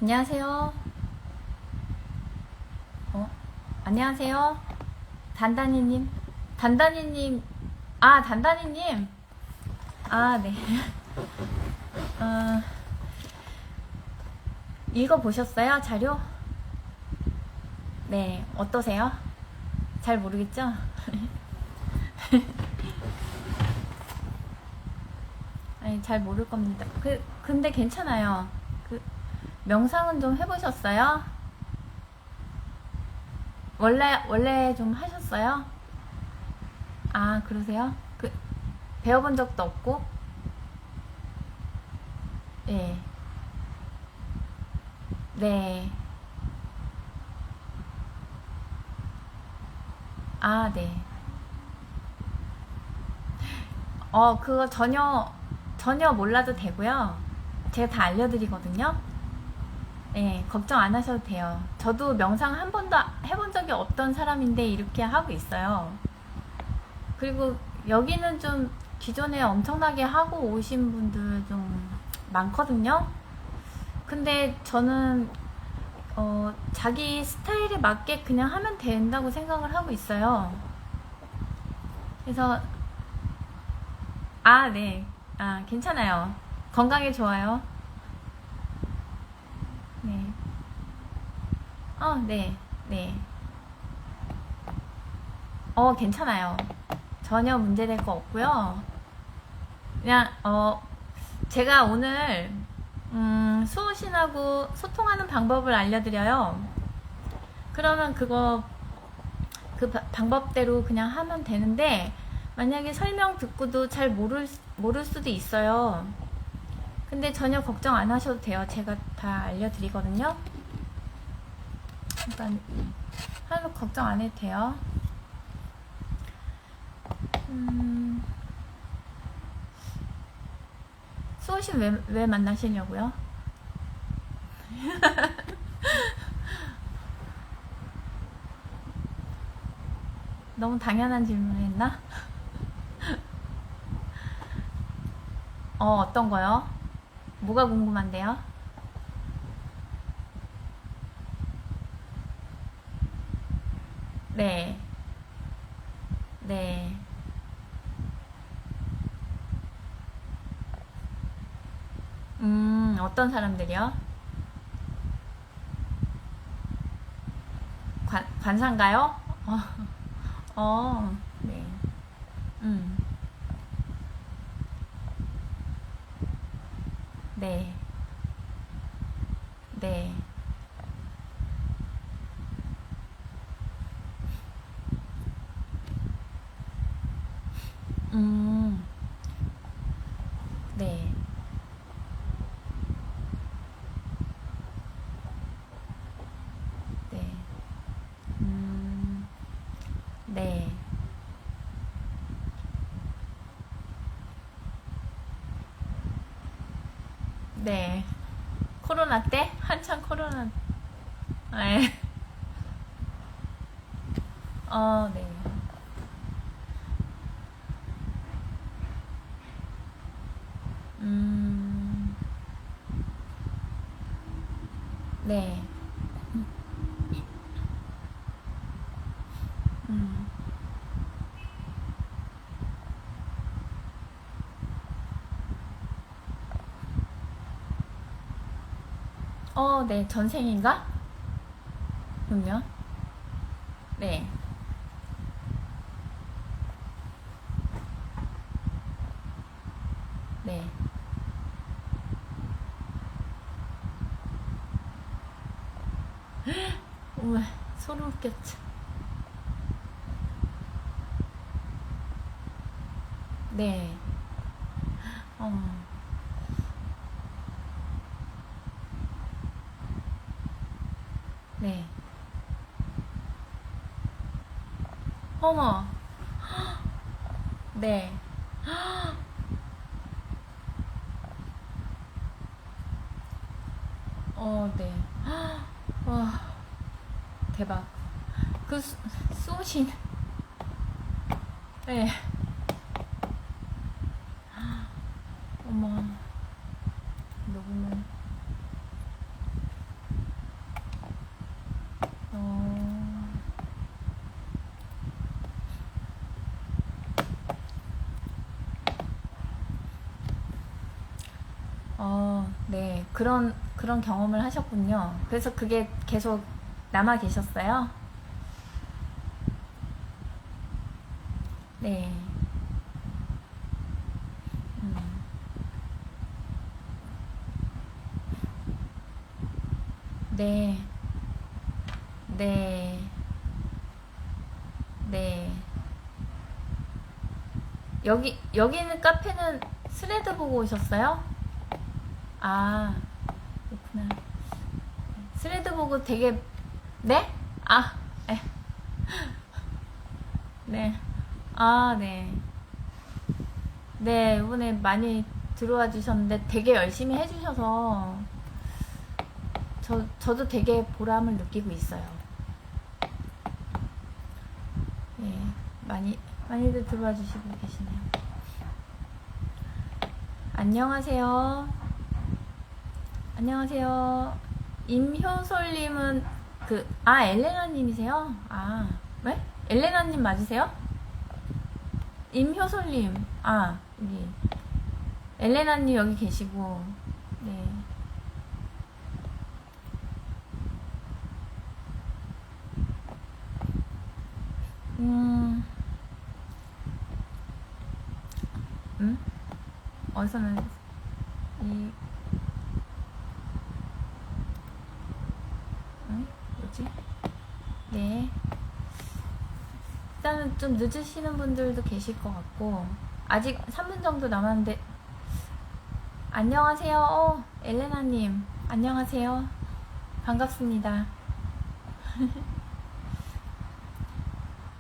안녕하세요. 안녕하세요. 단단이님. 단단이님. 단단이님. 네. 어, 읽어보셨어요? 자료? 네. 어떠세요? 잘 모르겠죠? 아니, 잘 모를 겁니다. 근데 괜찮아요. 명상은 좀 해보셨어요? 원래 좀 하셨어요? 그러세요? 배워본 적도 없고? 예. 네. 네. 그거 전혀 몰라도 되고요. 제가 다 알려드리거든요. 네, 걱정 안 하셔도 돼요. 저도 명상 한 번도 해본 적이 없던 사람인데 이렇게 하고 있어요. 그리고 여기는 좀 기존에 엄청나게 하고 오신 분들 좀 많거든요. 근데 저는 자기 스타일에 맞게 그냥 하면 된다고 생각을 하고 있어요. 그래서 네. 괜찮아요. 건강에 좋아요. 네. 네. 네. 괜찮아요. 전혀 문제될 거 없고요. 그냥 제가 오늘 수호신하고 소통하는 방법을 알려드려요. 그러면 그 방법대로 그냥 하면 되는데, 만약에 설명 듣고도 잘 모를 수도 있어요. 근데 전혀 걱정 안 하셔도 돼요. 제가 다 알려드리거든요. 그러니까 하나도 걱정 안 해도 돼요. 수호신 왜 만나시려고요? 너무 당연한 질문을 했나? 어떤 거요? 뭐가 궁금한데요? 네. 네. 어떤 사람들이요? 관상가요? 네. 음, 네. 네. 음, 네. 네. 음, 네. 네. 코로나 때? 한창 코로나. 네. 네. 음, 네. 음, 네. 전생인가? 그럼요. 네. 네. 우와, 소름 끼쳤죠. 네. 어, 네. 어머, 네. 네. 와, 대박. 수호신. 네. 어머, 녹음을. 네, 그런 경험을 하셨군요. 그래서 그게 계속 남아 계셨어요? 네. 음, 네. 네. 네. 여기 있는 카페는 스레드 보고 오셨어요? 아, 그렇구나. 스레드 보고 되게, 네? 아, 에, 네. 아, 네. 네, 이번에 많이 들어와 주셨는데 되게 열심히 해주셔서 저도 되게 보람을 느끼고 있어요. 예, 많이들 들어와 주시고 계시네요. 안녕하세요. 안녕하세요. 임효솔님은 엘레나님이세요? 아, 왜? 엘레나님 맞으세요? 임효솔님, 여기. 엘레나님 여기 계시고, 네. 음, 어디서는, 이, 뭐지? 네. 일단은 좀 늦으시는 분들도 계실 것 같고, 아직 3분 정도 남았는데, 안녕하세요. 엘레나님, 안녕하세요. 반갑습니다.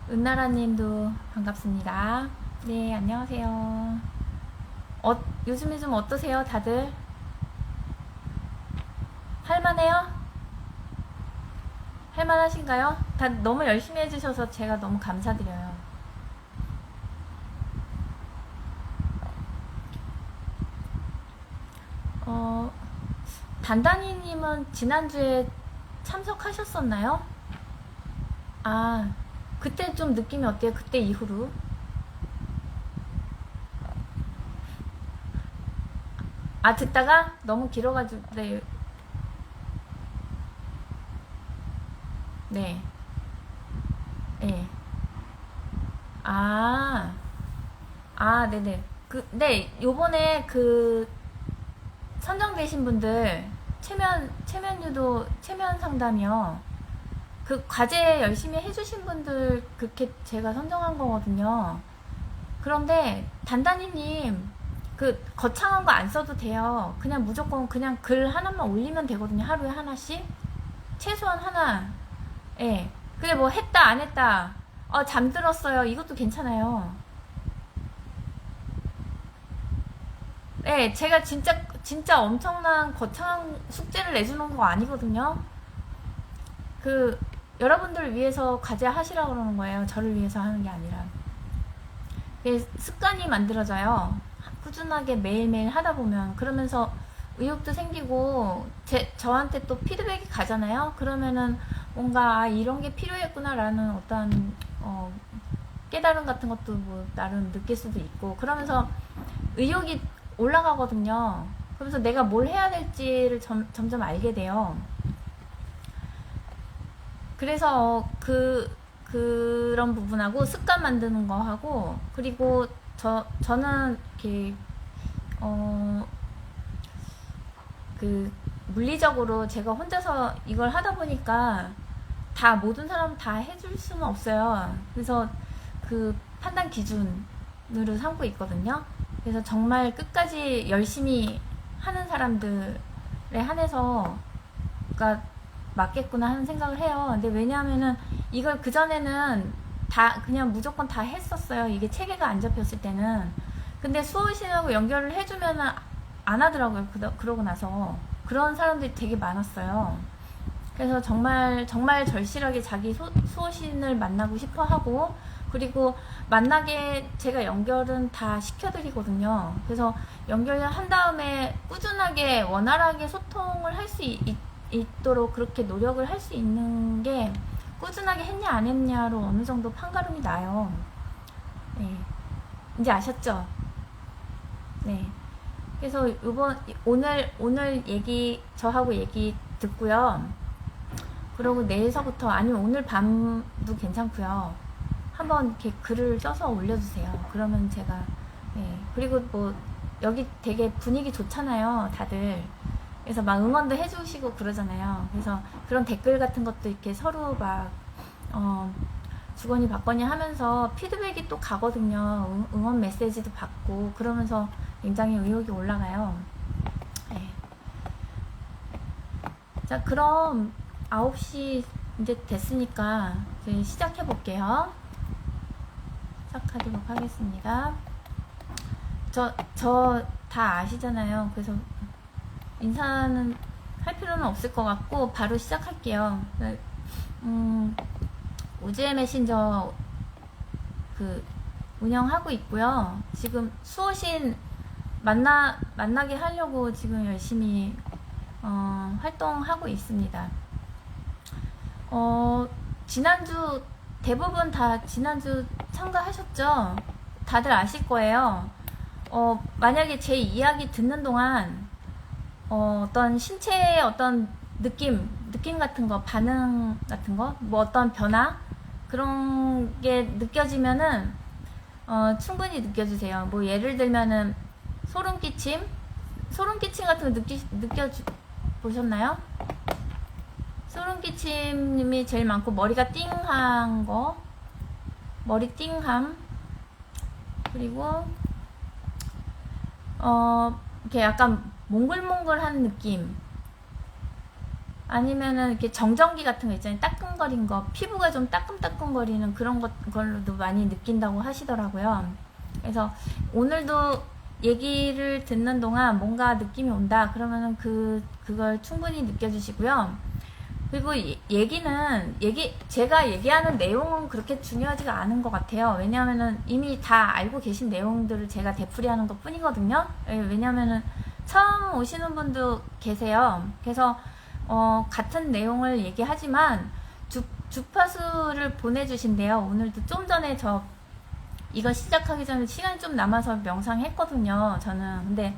은나라님도 반갑습니다. 네, 안녕하세요. 요즘에 좀 어떠세요, 다들? 할만해요? 할만하신가요? 다 너무 열심히 해주셔서 제가 너무 감사드려요. 단단이님은 지난주에 참석하셨었나요? 아, 그때 좀 느낌이 어때요? 그때 이후로? 듣다가 너무 길어가지고, 네. 네. 네. 네네. 네, 요번에 선정되신 분들, 체면 상담이요. 그 과제 열심히 해주신 분들, 그렇게 제가 선정한 거거든요. 그런데, 단단히님, 거창한 거 안 써도 돼요. 그냥 무조건 그냥 글 하나만 올리면 되거든요. 하루에 하나씩. 최소한 하나. 예. 근데 뭐 했다, 안 했다. 잠들었어요. 이것도 괜찮아요. 예, 제가 진짜 엄청난 거창한 숙제를 내주는 거 아니거든요. 여러분들을 위해서 과제 하시라고 그러는 거예요. 저를 위해서 하는 게 아니라. 습관이 만들어져요. 꾸준하게 매일매일 하다 보면. 그러면서 의욕도 생기고, 저한테 또 피드백이 가잖아요. 그러면은 뭔가, 이런 게 필요했구나라는 어떤, 깨달음 같은 것도 뭐, 나름 느낄 수도 있고, 그러면서 의욕이 올라가거든요. 그러면서 내가 뭘 해야 될지를 점점 알게 돼요. 그래서 그런 부분하고 습관 만드는 거 하고, 그리고 저는 이렇게 물리적으로 제가 혼자서 이걸 하다 보니까 모든 사람 다 해줄 수는 없어요. 그래서 판단 기준으로 삼고 있거든요. 그래서 정말 끝까지 열심히 하는 사람들에 한해서 맞겠구나 하는 생각을 해요. 근데 왜냐하면은 이걸 그전에는 그냥 무조건 다 했었어요. 이게 체계가 안 잡혔을 때는. 근데 수호신하고 연결을 해주면은 안 하더라고요. 그러고 나서. 그런 사람들이 되게 많았어요. 그래서 정말 절실하게 자기 수호신을 만나고 싶어 하고, 그리고 만나게 제가 연결은 다 시켜드리거든요. 그래서 연결을 한 다음에 꾸준하게 원활하게 소통을 할 수 있도록 그렇게 노력을 할 수 있는 게, 꾸준하게 했냐 안 했냐로 어느 정도 판가름이 나요. 네. 이제 아셨죠? 네. 그래서 오늘 얘기, 저하고 얘기 듣고요. 그러고 내일서부터, 아니면 오늘 밤도 괜찮고요. 한번 이렇게 글을 써서 올려주세요. 그러면 제가, 네. 그리고 뭐, 여기 되게 분위기 좋잖아요, 다들. 그래서 막 응원도 해주시고 그러잖아요. 그래서 그런 댓글 같은 것도 이렇게 서로 막, 주거니 받거니 하면서 피드백이 또 가거든요. 응원 메시지도 받고, 그러면서 굉장히 의욕이 올라가요. 네. 자, 그럼 9시 이제 됐으니까 이제 시작해 볼게요. 시작하도록 하겠습니다. 저 다 아시잖아요. 그래서 인사는 할 필요는 없을 것 같고 바로 시작할게요. 우지의 메신저 그 운영하고 있고요. 지금 수호신 만나게 하려고 지금 열심히 활동하고 있습니다. 지난주 대부분 다 지난주 참가하셨죠? 다들 아실 거예요. 만약에 제 이야기 듣는 동안 어떤 신체의 어떤 느낌 같은 거, 반응 같은 거, 뭐 어떤 변화 그런 게 느껴지면은 충분히 느껴주세요. 뭐 예를 들면은 소름 끼침 같은 거 느껴보셨나요? 소름 끼침이 제일 많고, 머리가 띵한 거, 머리 띵함, 그리고 이렇게 약간 몽글몽글한 느낌, 아니면은 이렇게 정전기 같은 거 있잖아요. 따끔거린 거, 피부가 좀 따끔따끔거리는 그런 걸로도 많이 느낀다고 하시더라고요. 그래서 오늘도 얘기를 듣는 동안 뭔가 느낌이 온다 그러면은 그걸 충분히 느껴주시고요. 그리고 제가 얘기하는 내용은 그렇게 중요하지가 않은 것 같아요. 왜냐하면은 이미 다 알고 계신 내용들을 제가 되풀이하는 것 뿐이거든요. 왜냐하면은 처음 오시는 분도 계세요. 그래서 같은 내용을 얘기하지만 주파수를 보내주신대요. 오늘도 좀 전에 이거 시작하기 전에 시간이 좀 남아서 명상했거든요. 저는. 근데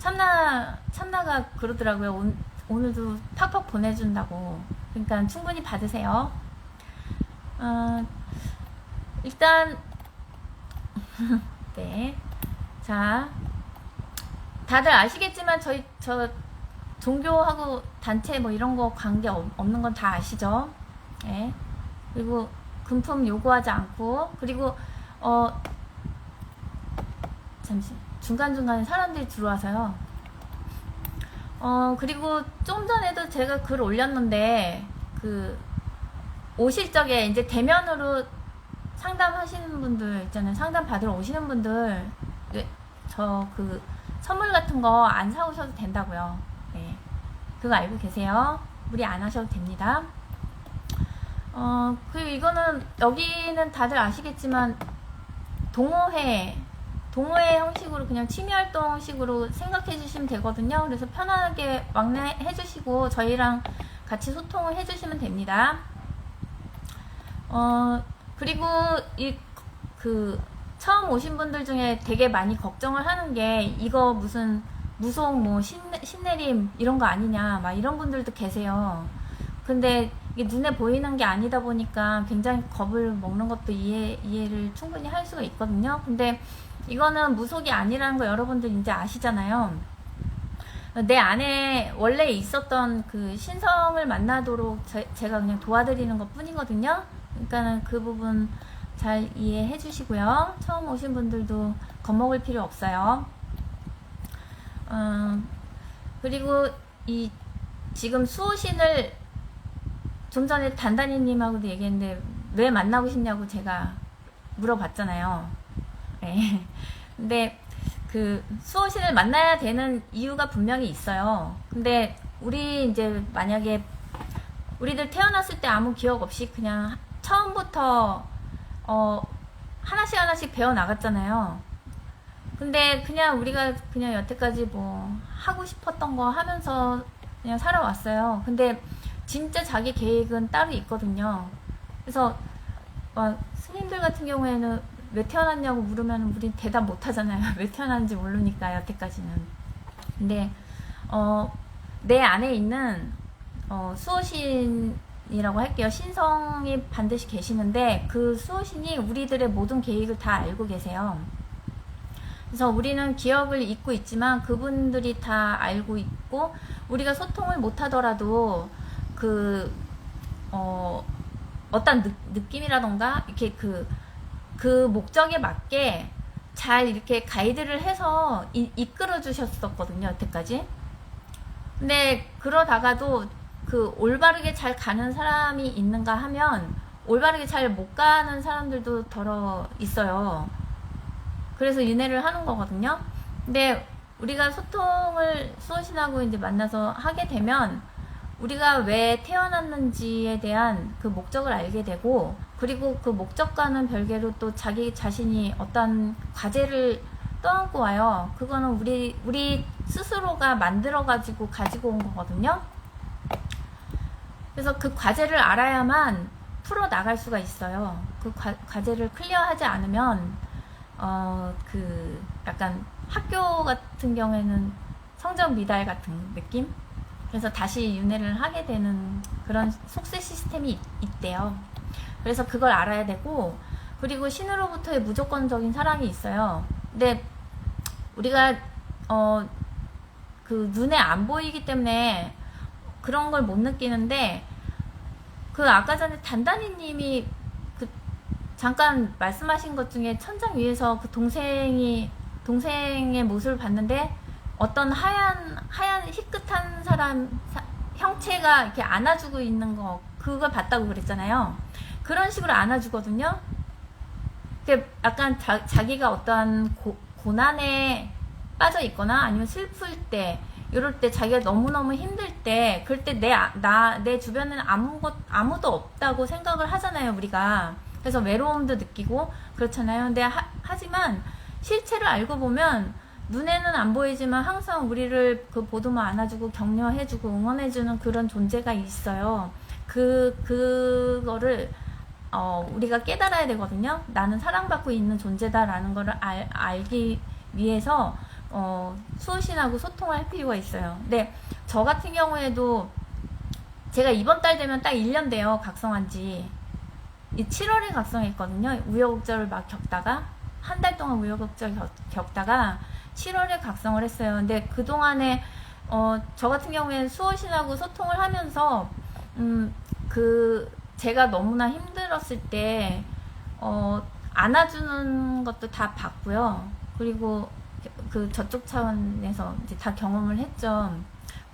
참나가 그러더라고요. 오늘도 팍팍 보내준다고. 그러니까 충분히 받으세요. 일단 네. 자, 다들 아시겠지만 저 종교하고 단체 뭐 이런 거 관계 없는 건 다 아시죠? 네. 그리고 금품 요구하지 않고, 그리고 잠시 중간중간에 사람들이 들어와서요. 그리고 좀 전에도 제가 글 올렸는데, 오실 적에 이제 대면으로 상담하시는 분들 있잖아요. 상담 받으러 오시는 분들, 선물 같은 거 안 사오셔도 된다고요. 네. 그거 알고 계세요? 무리 안 하셔도 됩니다. 그리고 이거는, 여기는 다들 아시겠지만, 동호회 형식으로 그냥 취미활동식으로 생각해 주시면 되거든요. 그래서 편안하게 왕래해 주시고 저희랑 같이 소통을 해 주시면 됩니다. 그리고 처음 오신 분들 중에 되게 많이 걱정을 하는 게, 이거 무슨 무속 뭐 신내림 이런 거 아니냐, 막 이런 분들도 계세요. 근데 이게 눈에 보이는 게 아니다 보니까 굉장히 겁을 먹는 것도 이해를 충분히 할 수가 있거든요. 근데 이거는 무속이 아니라는 거 여러분들 이제 아시잖아요. 내 안에 원래 있었던 그 신성을 만나도록 제가 그냥 도와드리는 것 뿐이거든요. 그러니까는 그 부분 잘 이해해 주시고요. 처음 오신 분들도 겁먹을 필요 없어요. 그리고 지금 수호신을 좀 전에 단단히님하고도 얘기했는데, 왜 만나고 싶냐고 제가 물어봤잖아요. 네. 근데 수호신을 만나야 되는 이유가 분명히 있어요. 근데 이제 만약에 우리들 태어났을 때 아무 기억 없이 그냥 처음부터 하나씩 배워 나갔잖아요. 근데 그냥 우리가 그냥 여태까지 뭐 하고 싶었던 거 하면서 그냥 살아왔어요. 근데 진짜 자기 계획은 따로 있거든요. 그래서 스님들 같은 경우에는 왜 태어났냐고 물으면 우린 대답 못 하잖아요. 왜 태어났는지 모르니까, 여태까지는. 근데 내 안에 있는 수호신이라고 할게요. 신성이 반드시 계시는데 그 수호신이 우리들의 모든 계획을 다 알고 계세요. 그래서 우리는 기억을 잊고 있지만 그분들이 다 알고 있고, 우리가 소통을 못 하더라도 어떤 느낌이라던가 이렇게 그 목적에 맞게 잘 이렇게 가이드를 해서 이끌어 주셨었거든요, 여태까지. 근데 그러다가도 그 올바르게 잘 가는 사람이 있는가 하면 올바르게 잘 못 가는 사람들도 덜어 있어요. 그래서 윤회를 하는 거거든요. 근데 우리가 소통을 수호신하고 이제 만나서 하게 되면 우리가 왜 태어났는지에 대한 그 목적을 알게 되고, 그리고 그 목적과는 별개로 또 자기 자신이 어떤 과제를 떠안고 와요. 그거는 우리 스스로가 만들어가지고 가지고 온 거거든요. 그래서 그 과제를 알아야만 풀어 나갈 수가 있어요. 그 과제를 클리어하지 않으면 약간 학교 같은 경우에는 성적 미달 같은 느낌? 그래서 다시 윤회를 하게 되는 그런 속세 시스템이 있대요. 그래서 그걸 알아야 되고, 그리고 신으로부터의 무조건적인 사랑이 있어요. 근데 우리가 그 눈에 안 보이기 때문에 그런 걸 못 느끼는데, 그 아까 전에 단단히님이 그 잠깐 말씀하신 것 중에 천장 위에서 그 동생의 모습을 봤는데 어떤 하얀 희끗한 사람 형체가 이렇게 안아주고 있는 거, 그걸 봤다고 그랬잖아요. 그런 식으로 안아주거든요. 약간 자기가 어떠한 고난에 빠져 있거나 아니면 슬플 때, 이럴 때, 자기가 너무너무 힘들 때, 그럴 때 내 주변에는 아무도 없다고 생각을 하잖아요, 우리가. 그래서 외로움도 느끼고 그렇잖아요. 근데 하지만 실체를 알고 보면 눈에는 안 보이지만 항상 우리를 보듬어 안아주고 격려해주고 응원해주는 그런 존재가 있어요. 그거를 우리가 깨달아야 되거든요. 나는 사랑받고 있는 존재다라는 거를 알기 위해서 수호신하고 소통을 할 필요가 있어요. 근데 저 같은 경우에도 제가 이번 달 되면 딱 1년 돼요, 각성한 지. 7월에 각성했거든요. 우여곡절을 막 겪다가 한 달 동안 우여곡절 겪다가 7월에 각성을 했어요. 근데 그동안에 저 같은 경우에는 수호신하고 소통을 하면서 제가 너무나 힘들었을 때 안아주는 것도 다 봤고요. 그리고 저쪽 차원에서 이제 다 경험을 했죠.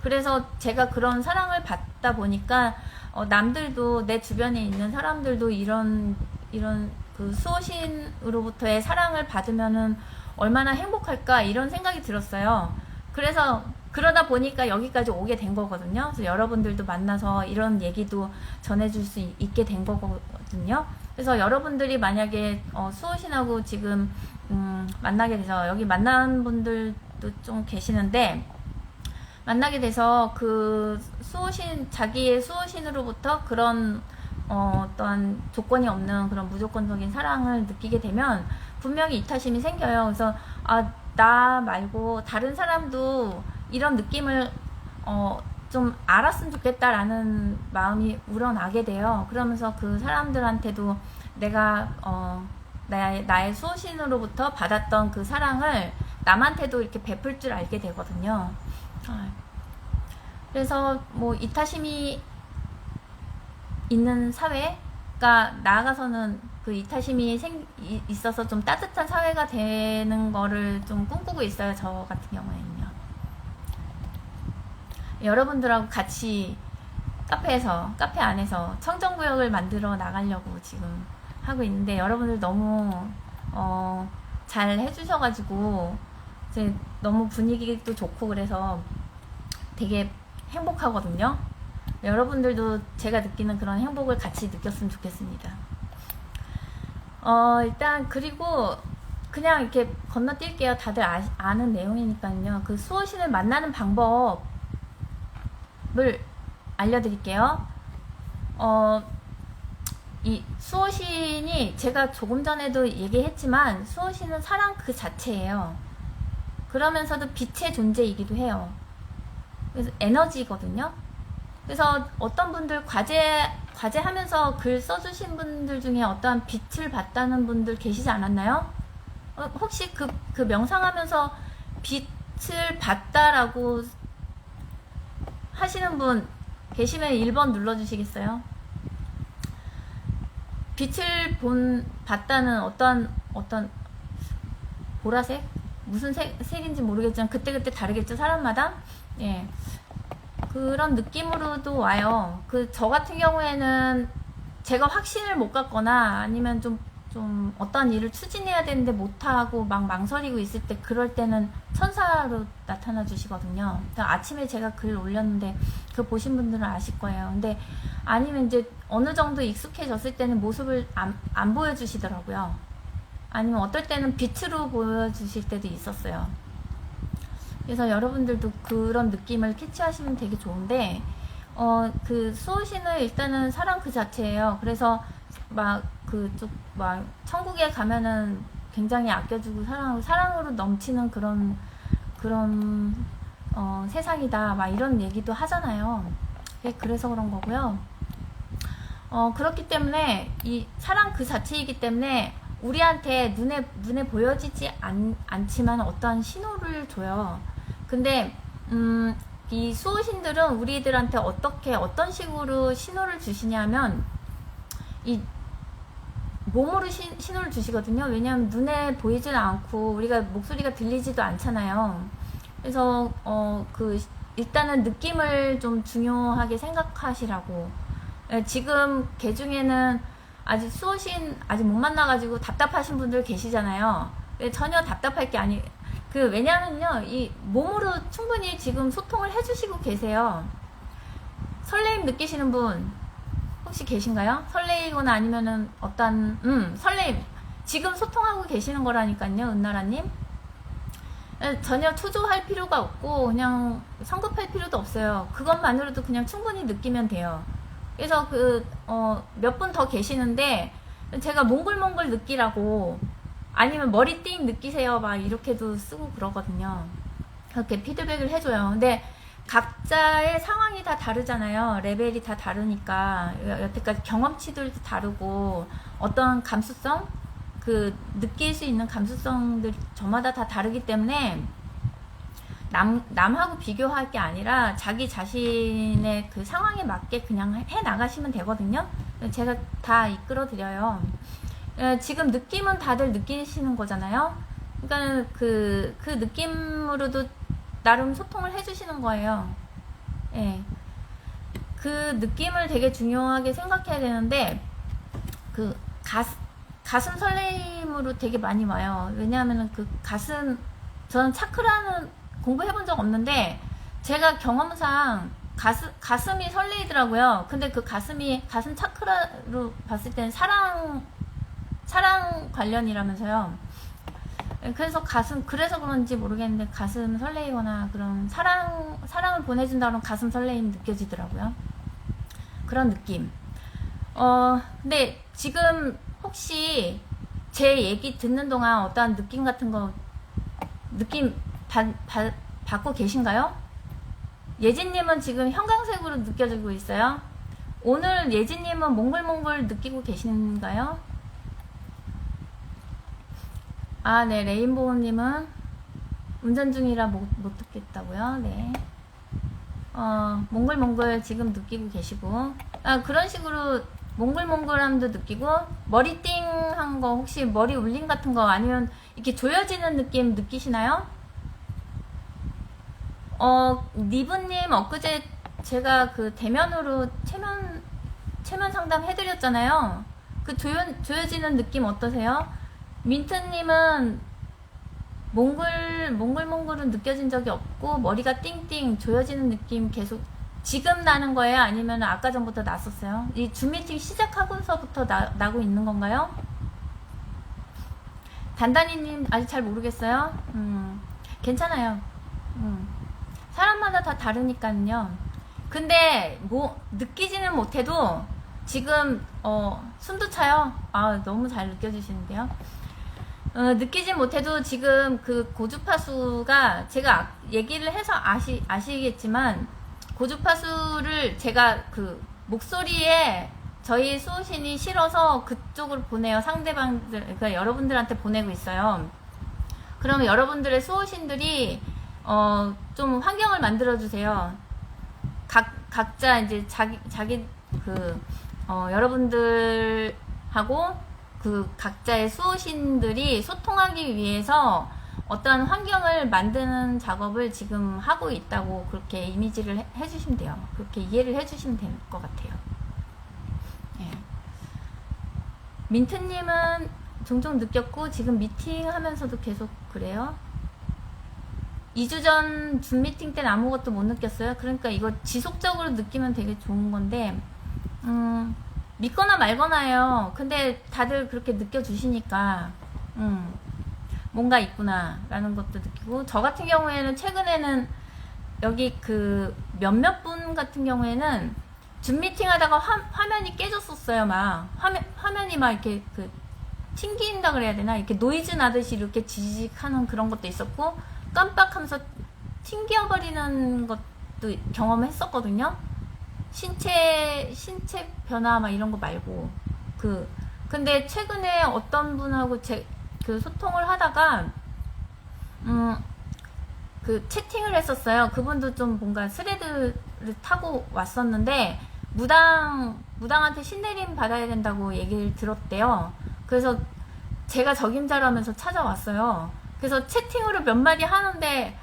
그래서 제가 그런 사랑을 받다 보니까 남들도, 내 주변에 있는 사람들도 이런 그 수호신으로부터의 사랑을 받으면은 얼마나 행복할까, 이런 생각이 들었어요. 그래서 그러다 보니까 여기까지 오게 된 거거든요. 그래서 여러분들도 만나서 이런 얘기도 전해줄 수 있게 된 거거든요. 그래서 여러분들이 만약에 수호신하고 지금 만나게 돼서, 여기 만난 분들도 좀 계시는데, 만나게 돼서 그 자기의 수호신으로부터 그런 어떠한 조건이 없는 그런 무조건적인 사랑을 느끼게 되면 분명히 이타심이 생겨요. 그래서 나 말고 다른 사람도 이런 느낌을 좀 알았으면 좋겠다라는 마음이 우러나게 돼요. 그러면서 그 사람들한테도 내가 나의 수호신으로부터 받았던 그 사랑을 남한테도 이렇게 베풀 줄 알게 되거든요. 그래서 뭐 이타심이 있는 사회가 나아가서는 그 이타심이 있어서 좀 따뜻한 사회가 되는 거를 좀 꿈꾸고 있어요, 저 같은 경우에는요. 여러분들하고 같이 카페 안에서 청정구역을 만들어 나가려고 지금 하고 있는데, 여러분들 너무 잘 해주셔가지고 이제 너무 분위기도 좋고 그래서 되게 행복하거든요. 여러분들도 제가 느끼는 그런 행복을 같이 느꼈으면 좋겠습니다. 일단 그리고 그냥 이렇게 건너뛸게요. 다들 아는 내용이니까요. 그 수호신을 만나는 방법을 알려드릴게요. 이 수호신이, 제가 조금 전에도 얘기했지만 수호신은 사랑 그 자체예요. 그러면서도 빛의 존재이기도 해요. 그래서 에너지거든요. 그래서 어떤 분들 과제하면서 글 써주신 분들 중에 어떠한 빛을 봤다는 분들 계시지 않았나요? 혹시 그 명상하면서 빛을 봤다라고 하시는 분 계시면 1번 눌러주시겠어요? 빛을 봤다는 어떤 보라색? 무슨 색인지 모르겠지만 그때그때 다르겠죠, 사람마다? 예. 그런 느낌으로도 와요. 저 같은 경우에는 제가 확신을 못 갖거나 아니면 좀 어떤 일을 추진해야 되는데 못하고 막 망설이고 있을 때, 그럴 때는 천사로 나타나 주시거든요. 아침에 제가 글 올렸는데 그거 보신 분들은 아실 거예요. 근데 아니면 이제 어느 정도 익숙해졌을 때는 모습을 안 보여주시더라고요. 아니면 어떨 때는 빛으로 보여주실 때도 있었어요. 그래서 여러분들도 그런 느낌을 캐치하시면 되게 좋은데, 그 수호신은 일단은 사랑 그 자체예요. 그래서 막 천국에 가면은 굉장히 아껴주고 사랑으로 넘치는 그런 세상이다, 막 이런 얘기도 하잖아요. 그래서 그런 거고요. 그렇기 때문에 이 사랑 그 자체이기 때문에 우리한테 눈에 보여지지 않지만 어떠한 신호를 줘요. 근데 이 수호신들은 우리들한테 어떤 식으로 신호를 주시냐면 이 몸으로 신호를 주시거든요. 왜냐하면 눈에 보이지는 않고 우리가 목소리가 들리지도 않잖아요. 그래서 일단은 느낌을 좀 중요하게 생각하시라고. 지금 개 중에는 아직 수호신 아직 못 만나가지고 답답하신 분들 계시잖아요. 전혀 답답할 게 왜냐면요, 이 몸으로 충분히 지금 소통을 해주시고 계세요. 설레임 느끼시는 분 혹시 계신가요? 설레이거나 아니면은 설레임. 지금 소통하고 계시는 거라니까요, 은나라님. 전혀 초조할 필요가 없고, 그냥 성급할 필요도 없어요. 그것만으로도 그냥 충분히 느끼면 돼요. 그래서 몇 분 더 계시는데, 제가 몽글몽글 느끼라고, 아니면 머리 띵 느끼세요, 막 이렇게도 쓰고 그러거든요. 그렇게 피드백을 해줘요. 근데 각자의 상황이 다 다르잖아요. 레벨이 다 다르니까. 여태까지 경험치들도 다르고, 어떤 감수성? 느낄 수 있는 감수성들 저마다 다 다르기 때문에, 남하고 비교할 게 아니라 자기 자신의 그 상황에 맞게 그냥 해 나가시면 되거든요. 제가 다 이끌어 드려요. 지금 느낌은 다들 느끼시는 거잖아요. 그러니까 그 느낌으로도 나름 소통을 해주시는 거예요. 예. 그 느낌을 되게 중요하게 생각해야 되는데, 가슴 설레임으로 되게 많이 와요. 왜냐하면 저는 차크라는 공부해본 적 없는데, 제가 경험상 가슴이 설레이더라고요. 근데 가슴 차크라로 봤을 때는 사랑 관련이라면서요. 그래서 그래서 그런지 모르겠는데 가슴 설레이거나 그런 사랑을 보내준다는 가슴 설레임 느껴지더라고요. 그런 느낌. 근데 지금 혹시 제 얘기 듣는 동안 어떠한 느낌 같은 거 받고 계신가요? 예진님은 지금 형광색으로 느껴지고 있어요. 오늘 예진님은 몽글몽글 느끼고 계신가요? 네, 레인보우님은 운전 중이라 못 듣겠다고요. 네. 몽글몽글 지금 느끼고 계시고, 그런 식으로 몽글몽글함도 느끼고, 머리띵한 거, 혹시 머리 울림 같은 거, 아니면 이렇게 조여지는 느낌 느끼시나요? 니브님, 엊그제 제가 대면으로 체면 상담 해드렸잖아요. 조여지는 느낌 어떠세요? 민트님은 몽글몽글은 느껴진 적이 없고, 머리가 띵띵 조여지는 느낌 계속 지금 나는 거예요? 아니면 아까 전부터 났었어요? 이 줌 미팅 시작하고서부터 나고 있는 건가요? 단단히님 아직 잘 모르겠어요? 괜찮아요. 사람마다 다 다르니까요. 근데 느끼지는 못해도 지금 숨도 차요. 너무 잘 느껴지시는데요. 느끼진 못해도 지금 그 고주파수가 제가 얘기를 해서 아시겠지만 고주파수를 제가 그 목소리에 저희 수호신이 싫어서 그쪽으로 보내요. 상대방들, 그러니까 여러분들한테 보내고 있어요. 그러면 여러분들의 수호신들이 좀 환경을 만들어 주세요. 각자 이제 자기 여러분들하고 그 각자의 수호신들이 소통하기 위해서 어떤 환경을 만드는 작업을 지금 하고 있다고 그렇게 이미지를 해주시면 돼요. 그렇게 이해를 해주시면 될 것 같아요. 예. 민트님은 종종 느꼈고 지금 미팅하면서도 계속 그래요. 2주 전 줌 미팅 때는 아무것도 못 느꼈어요. 그러니까 이거 지속적으로 느끼면 되게 좋은 건데 믿거나 말거나예요. 근데 다들 그렇게 느껴주시니까 뭔가 있구나 라는 것도 느끼고, 저 같은 경우에는 최근에는 여기 그 몇몇 분 같은 경우에는 줌 미팅 하다가 화면이 깨졌었어요. 막 화면이 막 이렇게 그 튕긴다 그래야 되나, 이렇게 노이즈 나듯이 이렇게 지직 하는 그런 것도 있었고, 깜빡하면서 튕겨버리는 것도 경험했었거든요. 신체 변화 막 이런 거 말고. 근데 최근에 어떤 분하고 그 소통을 하다가 그 채팅을 했었어요. 그분도 좀 뭔가 스레드를 타고 왔었는데 무당한테 신내림 받아야 된다고 얘기를 들었대요. 그래서 제가 적임자로 하면서 찾아왔어요. 그래서 채팅으로 몇 마디 하는데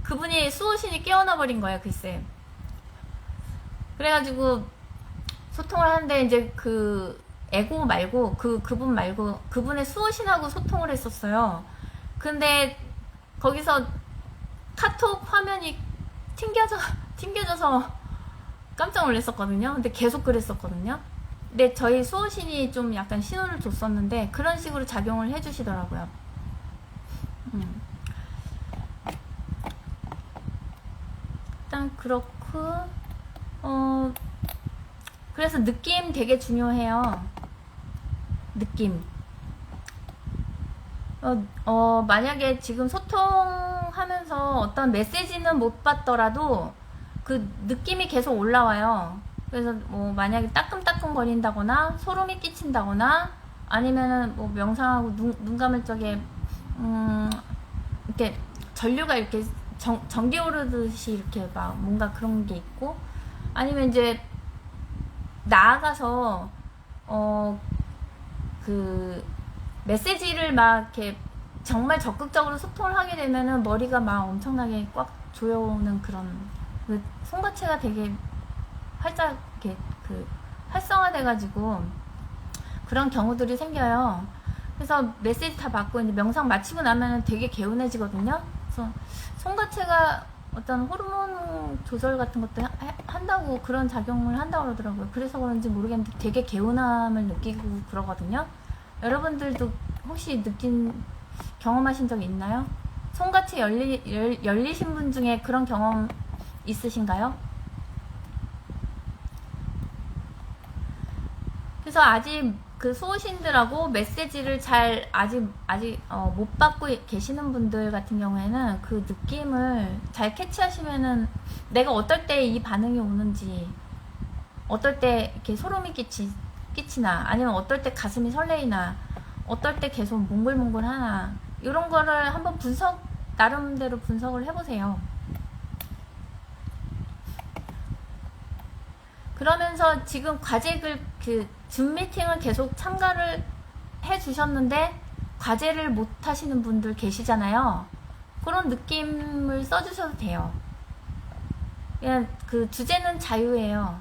그분이 수호신이 깨어나 버린 거예요. 글쎄. 그래가지고 소통을 하는데 이제 그 에고 말고 그분 말고 그분의 수호신하고 소통을 했었어요. 근데 거기서 카톡 화면이 튕겨져서 깜짝 놀랐었거든요. 근데 계속 그랬었거든요. 근데 저희 수호신이 좀 약간 신호를 줬었는데 그런 식으로 작용을 해주시더라고요. 일단 그렇고 그래서 느낌 되게 중요해요. 느낌. 만약에 지금 소통하면서 어떤 메시지는 못 받더라도 그 느낌이 계속 올라와요. 그래서 뭐 만약에 따끔따끔 거린다거나 소름이 끼친다거나 아니면은 뭐 명상하고 눈 감을 적에 이렇게 전류가 이렇게 전기 오르듯이 이렇게 막 뭔가 그런 게 있고, 아니면 이제 나아가서 그 메시지를 막 이렇게 정말 적극적으로 소통을 하게 되면은 머리가 막 엄청나게 꽉 조여오는 그런, 그 송가체가 되게 활짝 이렇게 그 활성화돼가지고 그런 경우들이 생겨요. 그래서 메시지 다 받고 이제 명상 마치고 나면은 되게 개운해지거든요. 그래서 송가체가 어떤 호르몬 조절 같은 것도 한다고, 그런 작용을 한다고 그러더라고요. 그래서 그런지 모르겠는데 되게 개운함을 느끼고 그러거든요. 여러분들도 혹시 경험하신 적 있나요? 송가체 열리신 분 중에 그런 경험 있으신가요? 그래서 아직 그 수호신들하고 메시지를 잘 아직 못 받고 계시는 분들 같은 경우에는 그 느낌을 잘 캐치하시면은 내가 어떨 때 이 반응이 오는지, 어떨 때 이렇게 소름이 끼치나, 아니면 어떨 때 가슴이 설레이나, 어떨 때 계속 몽글몽글 하나, 이런 거를 한번 나름대로 분석을 해보세요. 그러면서 지금 줌 미팅을 계속 참가를 해주셨는데 과제를 못 하시는 분들 계시잖아요. 그런 느낌을 써주셔도 돼요. 그냥 그 주제는 자유예요.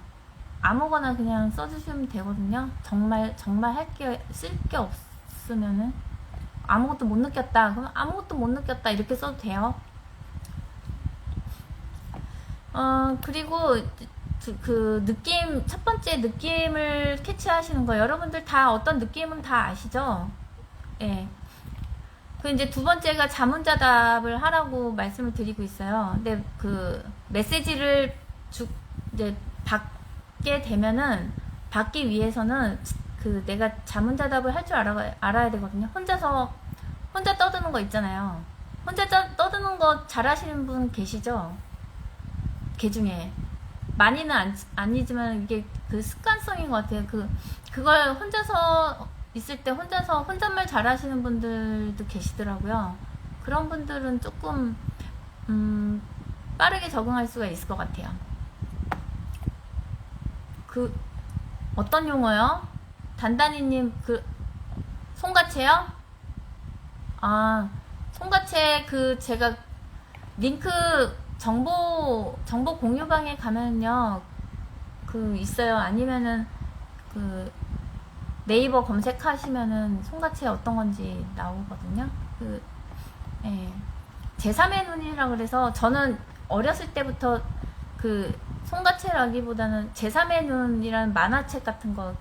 아무거나 그냥 써주시면 되거든요. 정말 쓸 게 없으면은 아무것도 못 느꼈다. 그럼 아무것도 못 느꼈다 이렇게 써도 돼요. 그리고 그 느낌, 첫 번째 느낌을 캐치하시는 거, 여러분들 다 어떤 느낌은 다 아시죠? 예. 그 이제 두 번째가 자문자답을 하라고 말씀을 드리고 있어요. 근데 그 메시지를 이제 받게 되면은, 받기 위해서는 그 내가 자문자답을 할 줄 알아야 되거든요. 혼자서 혼자 떠드는 거 있잖아요. 혼자 떠드는 거 잘하시는 분 계시죠? 개 중에. 많이는 아니지만 이게 그 습관성인 것 같아요. 그걸 혼자서 있을 때 혼잣말 잘하시는 분들도 계시더라고요. 그런 분들은 조금 빠르게 적응할 수가 있을 것 같아요. 어떤 용어요? 단단히님 송가채요? 아, 송가채 제가 링크 정보 공유방에 가면요 있어요. 아니면은 네이버 검색하시면은 송가채 어떤 건지 나오거든요. 예. 제3의 눈이라 그래서 저는 어렸을 때부터 송가채라기보다는 제3의 눈이라는 만화책 같은 거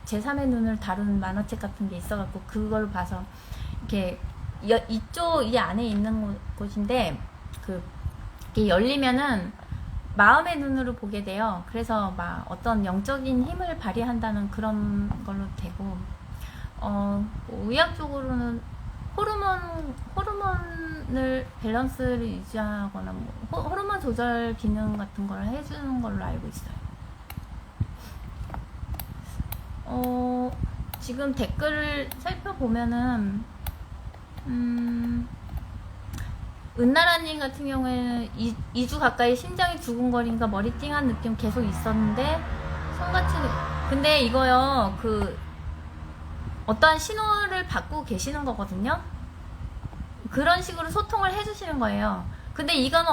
제3의 눈을 다루는 만화책 같은 게 있어갖고 그걸 봐서 이렇게 이 안에 있는 곳인데 이게 열리면은 마음의 눈으로 보게 돼요. 그래서 막 어떤 영적인 힘을 발휘한다는 그런 걸로 되고, 의학적으로는 호르몬을 밸런스를 유지하거나 호르몬 조절 기능 같은 걸 해주는 걸로 알고 있어요. 지금 댓글을 살펴보면은 은나라님 같은 경우에는 2주 가까이 심장이 두근거림과 머리 띵한 느낌 계속 있었는데 손같이 근데 이거요 어떠한 신호를 받고 계시는 거거든요. 그런 식으로 소통을 해주시는 거예요. 근데 이거는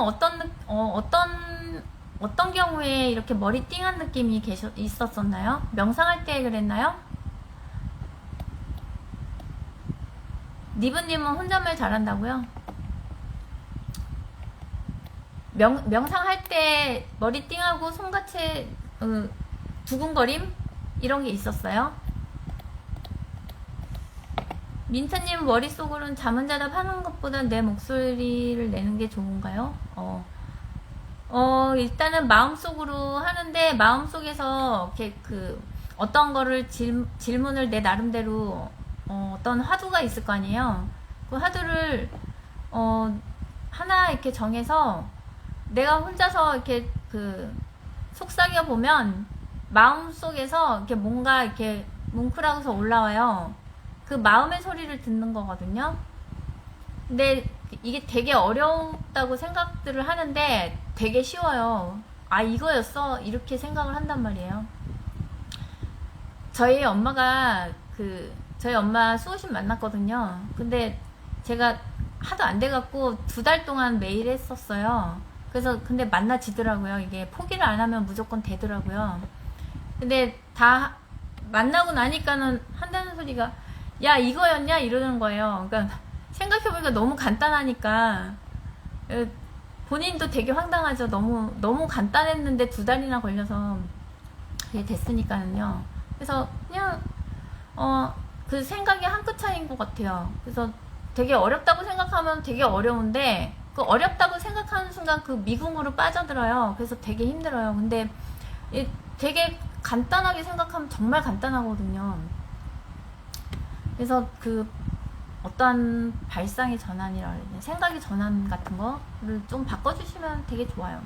어떤 경우에 이렇게 머리 띵한 느낌이 있었었나요? 명상할 때 그랬나요? 니브님은 혼잣말 잘한다고요? 명상할 때 머리 띵하고 손같이 두근거림? 이런 게 있었어요? 민트님 머릿속으로는 잠은 자다 하는 것보다 내 목소리를 내는 게 좋은가요? 일단은 마음속으로 하는데 마음속에서 이렇게 어떤 거를 질문을 내 나름대로 어떤 화두가 있을 거 아니에요. 그 화두를 하나 이렇게 정해서 내가 혼자서 이렇게 속삭여 보면 마음속에서 이렇게 뭔가 이렇게 뭉클하고서 올라와요. 그 마음의 소리를 듣는 거거든요. 근데 이게 되게 어렵다고 생각들을 하는데 되게 쉬워요. 아, 이거였어? 이렇게 생각을 한단 말이에요. 저희 엄마 수호신 만났거든요. 근데 제가 하도 안 돼갖고 2달 동안 매일 했었어요. 그래서 근데 만나지더라고요. 이게 포기를 안 하면 무조건 되더라고요. 근데 다 만나고 나니까는 한다는 소리가 야 이거였냐 이러는 거예요. 그러니까 생각해보니까 너무 간단하니까 본인도 되게 황당하죠. 너무 간단했는데 2달이나 걸려서 그게 됐으니까요. 그래서 그냥 그 생각이 한 끗 차이인 것 같아요. 그래서 되게 어렵다고 생각하면 되게 어려운데 그 어렵다고 생각하는 순간 그 미궁으로 빠져들어요. 그래서 되게 힘들어요. 근데 되게 간단하게 생각하면 정말 간단하거든요. 그래서 어떠한 발상의 전환이라 해야 되나 생각의 전환 같은 거를 좀 바꿔주시면 되게 좋아요.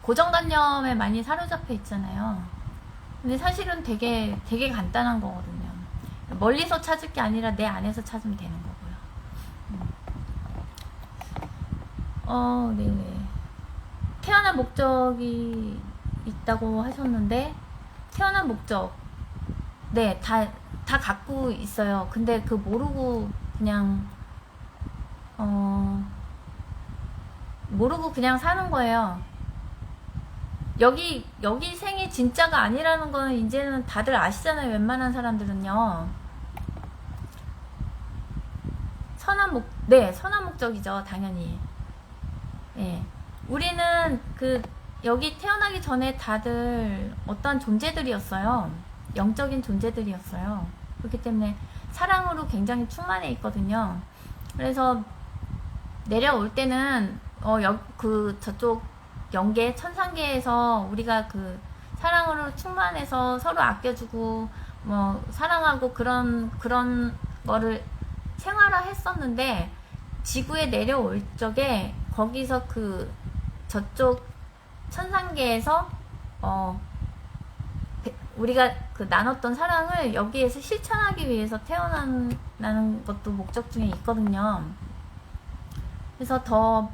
고정관념에 많이 사로잡혀 있잖아요. 근데 사실은 되게 간단한 거거든요. 멀리서 찾을 게 아니라 내 안에서 찾으면 되는 거고요. 네네. 태어난 목적이 있다고 하셨는데 태어난 목적 네, 다 갖고 있어요. 근데 모르고 그냥 모르고 그냥 사는 거예요. 여기 생이 진짜가 아니라는 거는 이제는 다들 아시잖아요. 웬만한 사람들은요. 선한 목적이죠. 당연히. 예. 우리는 여기 태어나기 전에 다들 어떤 존재들이었어요. 영적인 존재들이었어요. 그렇기 때문에 사랑으로 굉장히 충만해 있거든요. 그래서 내려올 때는 저쪽 영계 천상계에서 우리가 사랑으로 충만해서 서로 아껴주고 사랑하고 그런 거를 생활화 했었는데 지구에 내려올 적에 거기서 그 저쪽 천상계에서 우리가 그 나눴던 사랑을 여기에서 실천하기 위해서 태어나는 것도 목적 중에 있거든요. 그래서 더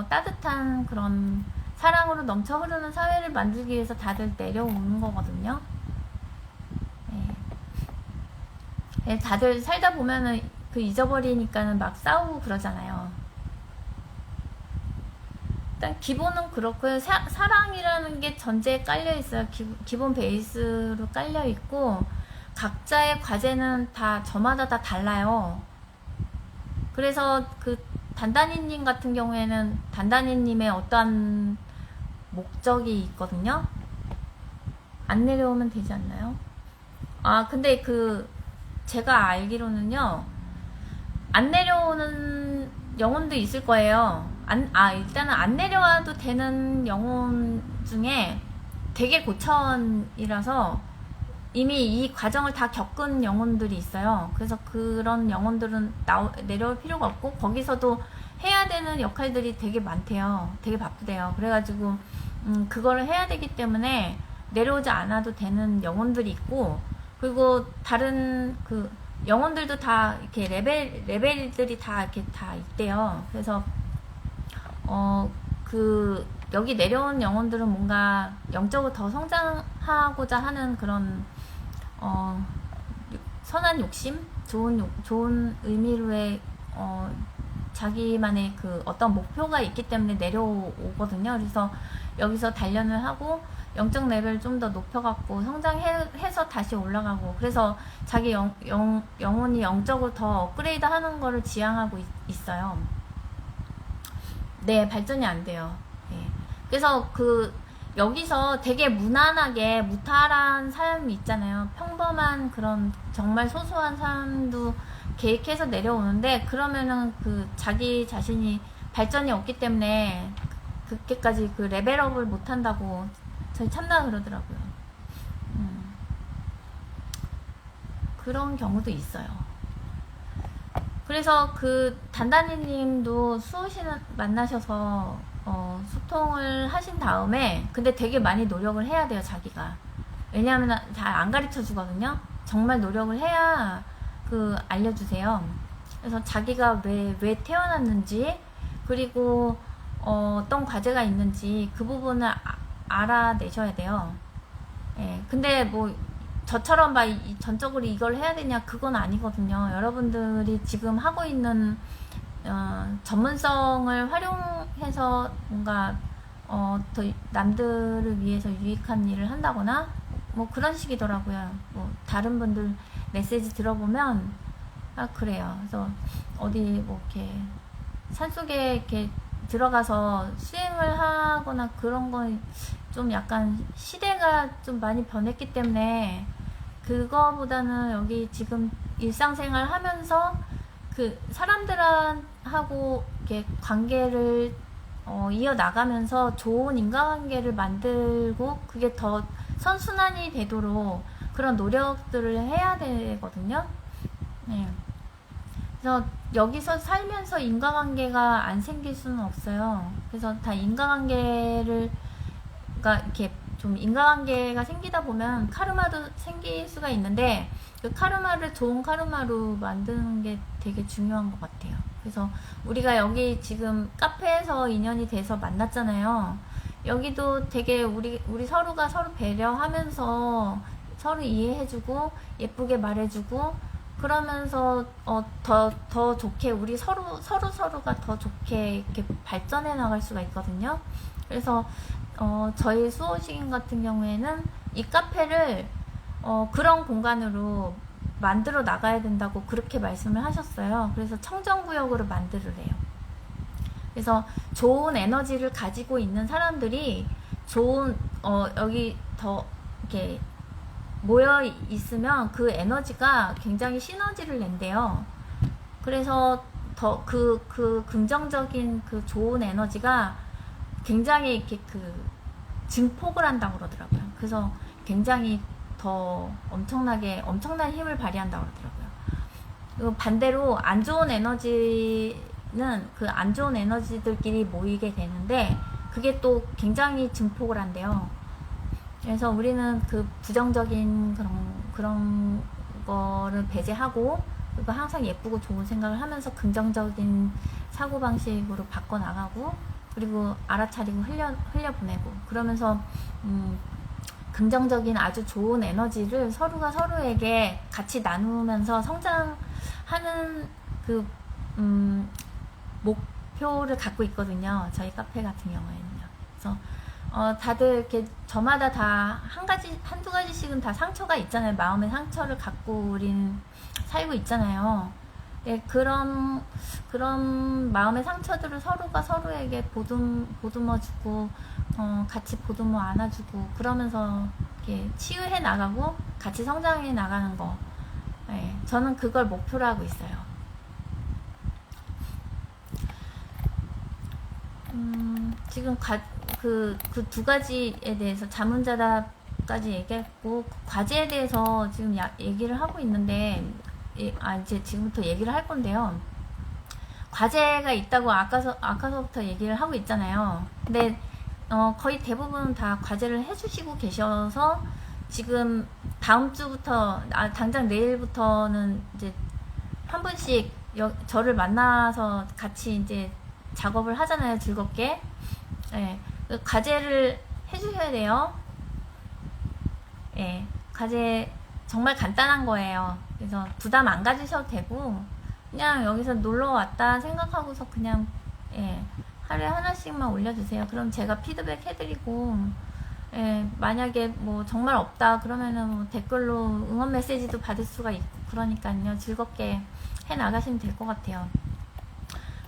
따뜻한 그런 사랑으로 넘쳐 흐르는 사회를 만들기 위해서 다들 내려오는 거거든요. 네, 다들 살다 보면은 그 잊어버리니까는 막 싸우고 그러잖아요. 일단 기본은 그렇고요. 사랑이라는 게 전제에 깔려 있어요. 기본 베이스로 깔려 있고 각자의 과제는 다 저마다 다 달라요. 그래서 그 단단히님 같은 경우에는 단단히님의 어떠한 목적이 있거든요. 안 내려오면 되지 않나요? 아 근데 그 제가 알기로는요 안 내려오는 영혼도 있을 거예요. 일단은 안 내려와도 되는 영혼 중에 되게 고차원이라서 이미 이 과정을 다 겪은 영혼들이 있어요. 그래서 그런 영혼들은 내려올 필요가 없고 거기서도 해야 되는 역할들이 되게 많대요. 되게 바쁘대요. 그래가지고 그거를 해야 되기 때문에 내려오지 않아도 되는 영혼들이 있고 그리고 다른 그 영혼들도 다 이렇게 레벨들이 다 이렇게 다 있대요. 그래서 여기 내려온 영혼들은 뭔가 영적으로 더 성장하고자 하는 그런 선한 욕심, 좋은 의미로의 자기만의 그 어떤 목표가 있기 때문에 내려오거든요. 그래서 여기서 단련을 하고 영적 레벨을 좀 더 높여갖고 성장해서 다시 올라가고 그래서 자기 영혼이 영적으로 더 업그레이드 하는 거를 지향하고 있어요. 네, 발전이 안 돼요. 네. 그래서 여기서 되게 무난하게 무탈한 사람이 있잖아요. 평범한 그런 정말 소소한 사람도 계획해서 내려오는데 그러면은 자기 자신이 발전이 없기 때문에 그렇게까지 그 레벨업을 못한다고 저희 참나 그러더라고요. 그런 경우도 있어요. 그래서 단단히님도 수호신 만나셔서 소통을 하신 다음에 근데 되게 많이 노력을 해야 돼요. 자기가. 왜냐하면 잘 안 가르쳐 주거든요. 정말 노력을 해야 알려주세요. 그래서 자기가 왜 태어났는지 그리고 어떤 과제가 있는지 그 부분을 알아내셔야 돼요. 예, 근데 뭐 저처럼 막 전적으로 이걸 해야 되냐 그건 아니거든요. 여러분들이 지금 하고 있는 전문성을 활용해서 뭔가 더 남들을 위해서 유익한 일을 한다거나 뭐 그런 식이더라고요. 뭐 다른 분들 메시지 들어보면 그래요. 그래서 어디 뭐 이렇게 산속에 이렇게 들어가서 수행을 하거나 그런 건 좀 약간 시대가 좀 많이 변했기 때문에 그거보다는 여기 지금 일상생활 하면서 사람들하고 이렇게 관계를 이어나가면서 좋은 인간관계를 만들고 그게 더 선순환이 되도록 그런 노력들을 해야 되거든요. 네. 그래서 여기서 살면서 인간관계가 안 생길 수는 없어요. 그래서 다 이렇게 좀 인간관계가 생기다 보면 카르마도 생길 수가 있는데 그 카르마를 좋은 카르마로 만드는 게 되게 중요한 것 같아요. 그래서 우리가 여기 지금 카페에서 인연이 돼서 만났잖아요. 여기도 되게 우리 서로가 서로 배려하면서 서로 이해해주고 예쁘게 말해주고 그러면서 더 좋게 우리 서로가 더 좋게 이렇게 발전해 나갈 수가 있거든요. 그래서 저희 수호신 같은 경우에는 이 카페를 그런 공간으로 만들어 나가야 된다고 그렇게 말씀을 하셨어요. 그래서 청정구역으로 만들으래요. 그래서 좋은 에너지를 가지고 있는 사람들이 여기 더 이렇게 모여 있으면 그 에너지가 굉장히 시너지를 낸대요. 그래서 더 긍정적인 좋은 에너지가 굉장히 이렇게 증폭을 한다고 그러더라고요. 그래서 굉장히 더 엄청난 힘을 발휘한다고 그러더라고요. 그리고 반대로 안 좋은 에너지는 그 안 좋은 에너지들끼리 모이게 되는데 그게 또 굉장히 증폭을 한대요. 그래서 우리는 그 부정적인 그런 거를 배제하고, 그리고 항상 예쁘고 좋은 생각을 하면서 긍정적인 사고방식으로 바꿔나가고, 그리고 알아차리고 흘려보내고, 그러면서 긍정적인 아주 좋은 에너지를 서로가 서로에게 같이 나누면서 성장하는 그 목표를 갖고 있거든요. 저희 카페 같은 경우에는요. 그래서 다들 이렇게 저마다 다 한두 가지씩은 다 상처가 있잖아요. 마음의 상처를 갖고 우린 살고 있잖아요. 네, 그런 마음의 상처들을 서로가 서로에게 보듬어주고, 같이 보듬어 안아주고, 그러면서 이렇게 치유해 나가고, 같이 성장해 나가는 거. 네, 저는 그걸 목표로 하고 있어요. 지금 그 두 가지에 대해서 자문자답까지 얘기했고, 과제에 대해서 지금 얘기를 하고 있는데, 이제 지금부터 얘기를 할 건데요. 과제가 있다고 아까서부터 얘기를 하고 있잖아요. 근데 거의 대부분 다 과제를 해주시고 계셔서 지금 다음 주부터, 당장 내일부터는 이제 한 분씩 저를 만나서 같이 이제 작업을 하잖아요. 즐겁게. 네, 과제를 해주셔야 돼요. 네, 과제 정말 간단한 거예요. 그래서 부담 안 가지셔도 되고, 그냥 여기서 놀러 왔다 생각하고서 그냥 하루에 하나씩만 올려주세요. 그럼 제가 피드백 해드리고, 만약에 뭐 정말 없다 그러면은 뭐 댓글로 응원 메시지도 받을 수가 있고, 그러니까요. 즐겁게 해 나가시면 될 것 같아요.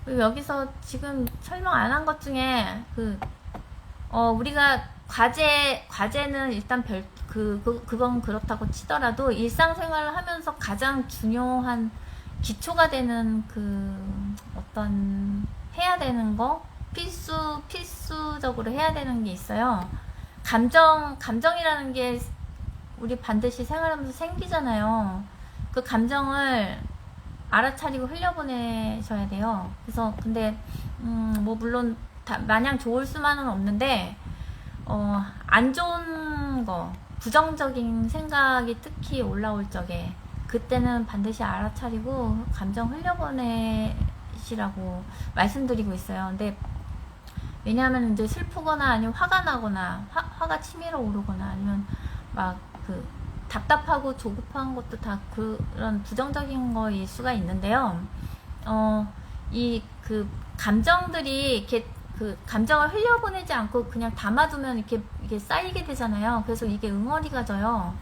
그리고 여기서 지금 설명 안 한 것 중에 우리가 과제는 일단 그건 그렇다고 치더라도 일상생활을 하면서 가장 중요한 기초가 되는 어떤 해야 되는 거, 필수적으로 해야 되는 게 있어요. 감정이라는 게 우리 반드시 생활하면서 생기잖아요. 그 감정을 알아차리고 흘려보내셔야 돼요. 그래서 근데 뭐 물론 마냥 좋을 수만은 없는데 안 좋은 거, 부정적인 생각이 특히 올라올 적에 그때는 반드시 알아차리고 감정 흘려보내시라고 말씀드리고 있어요. 근데 왜냐하면 이제 슬프거나 아니면 화가 나거나 화가 치밀어 오르거나 아니면 막 답답하고 조급한 것도 다 그런 부정적인 거일 수가 있는데요. 감정들이 이렇게 감정을 흘려보내지 않고 그냥 담아두면 이게 쌓이게 되잖아요. 그래서 이게 응어리가 져요.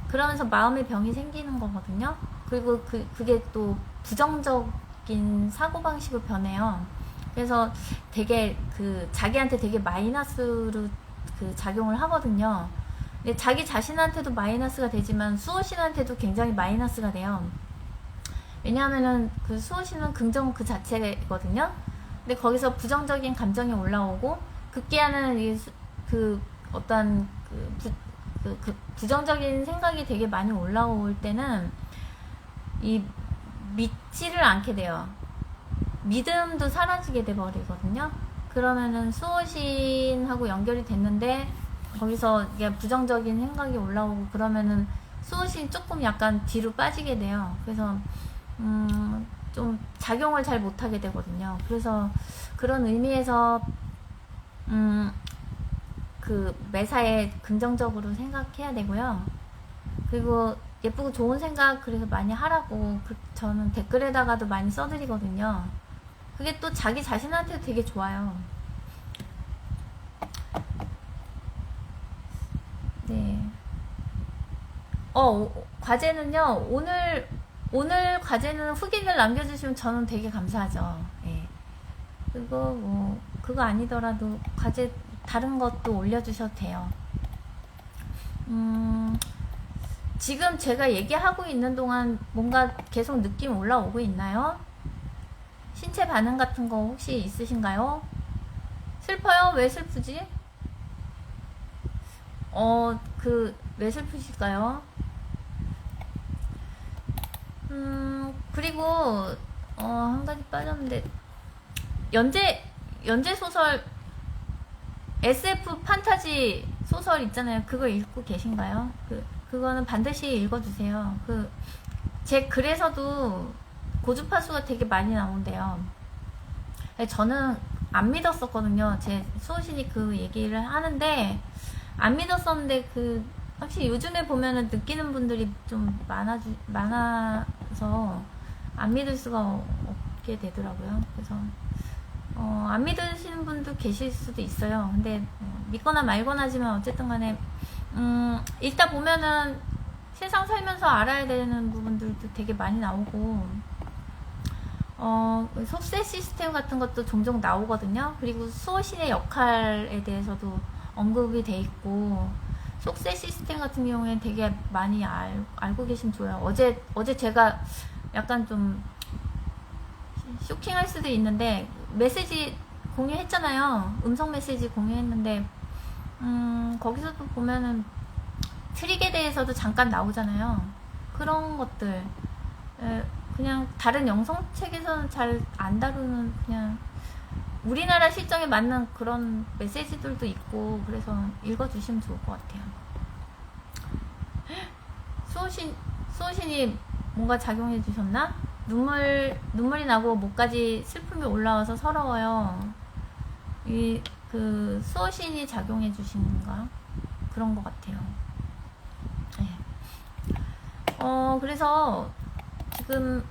그러면서 마음의 병이 생기는 거거든요. 그리고 그게 또 부정적인 사고방식으로 변해요. 그래서 되게 자기한테 되게 마이너스로 작용을 하거든요. 근데 자기 자신한테도 마이너스가 되지만 수호신한테도 굉장히 마이너스가 돼요. 왜냐하면은 수호신은 긍정 그 자체거든요. 근데 거기서 부정적인 감정이 올라오고 급기야는 어떤 부정적인 생각이 되게 많이 올라올 때는 믿지를 않게 돼요. 믿음도 사라지게 돼버리거든요. 그러면은 수호신하고 연결이 됐는데 거기서 이게 부정적인 생각이 올라오고 그러면은 수호신이 조금 약간 뒤로 빠지게 돼요. 그래서 좀 작용을 잘 못하게 되거든요. 그래서 그런 의미에서 매사에 긍정적으로 생각해야 되고요. 그리고 예쁘고 좋은 생각 그래서 많이 하라고 저는 댓글에다가도 많이 써드리거든요. 그게 또 자기 자신한테도 되게 좋아요. 네. 과제는요, 오늘 과제는 후기를 남겨주시면 저는 되게 감사하죠. 예. 그리고 그거 아니더라도 과제 다른 것도 올려주셔도 돼요. 지금 제가 얘기하고 있는 동안 뭔가 계속 느낌 올라오고 있나요? 신체 반응 같은 거 혹시 있으신가요? 슬퍼요? 왜 슬프지? 왜 슬프실까요? 그리고 한 가지 빠졌는데 연재 소설 SF 판타지 소설 있잖아요. 그거 읽고 계신가요? 그거는 반드시 읽어주세요. 제 글에서도 고주파수가 되게 많이 나온대요. 저는 안 믿었었거든요. 제 수호신이 그 얘기를 하는데 안 믿었었는데 확실히 요즘에 보면은 느끼는 분들이 좀 많아서 안 믿을 수가 없게 되더라고요. 그래서 안 믿으시는 분도 계실 수도 있어요. 근데 믿거나 말거나 하지만 어쨌든 간에 읽다 보면은 세상 살면서 알아야 되는 부분들도 되게 많이 나오고 속세 시스템 같은 것도 종종 나오거든요. 그리고 수호신의 역할에 대해서도 언급이 돼 있고 속세 시스템 같은 경우에는 되게 많이 알고 계시면 좋아요. 어제 제가 약간 좀 쇼킹할 수도 있는데 메시지 공유했잖아요. 음성 메시지 공유했는데 거기서도 보면은 트릭에 대해서도 잠깐 나오잖아요. 그런 것들 그냥 다른 영성책에서는 잘 안 다루는 그냥 우리나라 실정에 맞는 그런 메시지들도 있고 그래서 읽어주시면 좋을 것 같아요. 수호신이 뭔가 작용해 주셨나? 눈물이 나고 목까지 슬픔이 올라와서 서러워요. 수호신이 작용해 주시는가? 그런 것 같아요. 네. 그래서 지금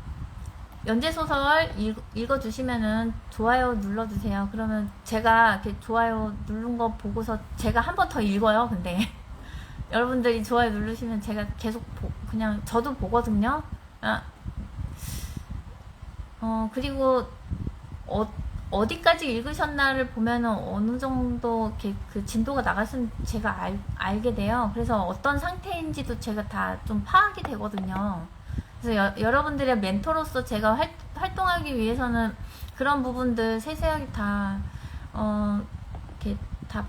연재소설 읽어주시면은 좋아요 눌러주세요. 그러면 제가 이렇게 좋아요 누른 거 보고서 제가 한 번 더 읽어요. 근데 여러분들이 좋아요 누르시면 제가 계속 그냥 저도 보거든요. 그리고 어디까지 읽으셨나를 보면은 어느 정도 이렇게 진도가 나갔으면 제가 알게 돼요. 그래서 어떤 상태인지도 제가 다 좀 파악이 되거든요. 그래서 여러분들의 멘토로서 제가 활동하기 위해서는 그런 부분들 세세하게 다 이렇게 다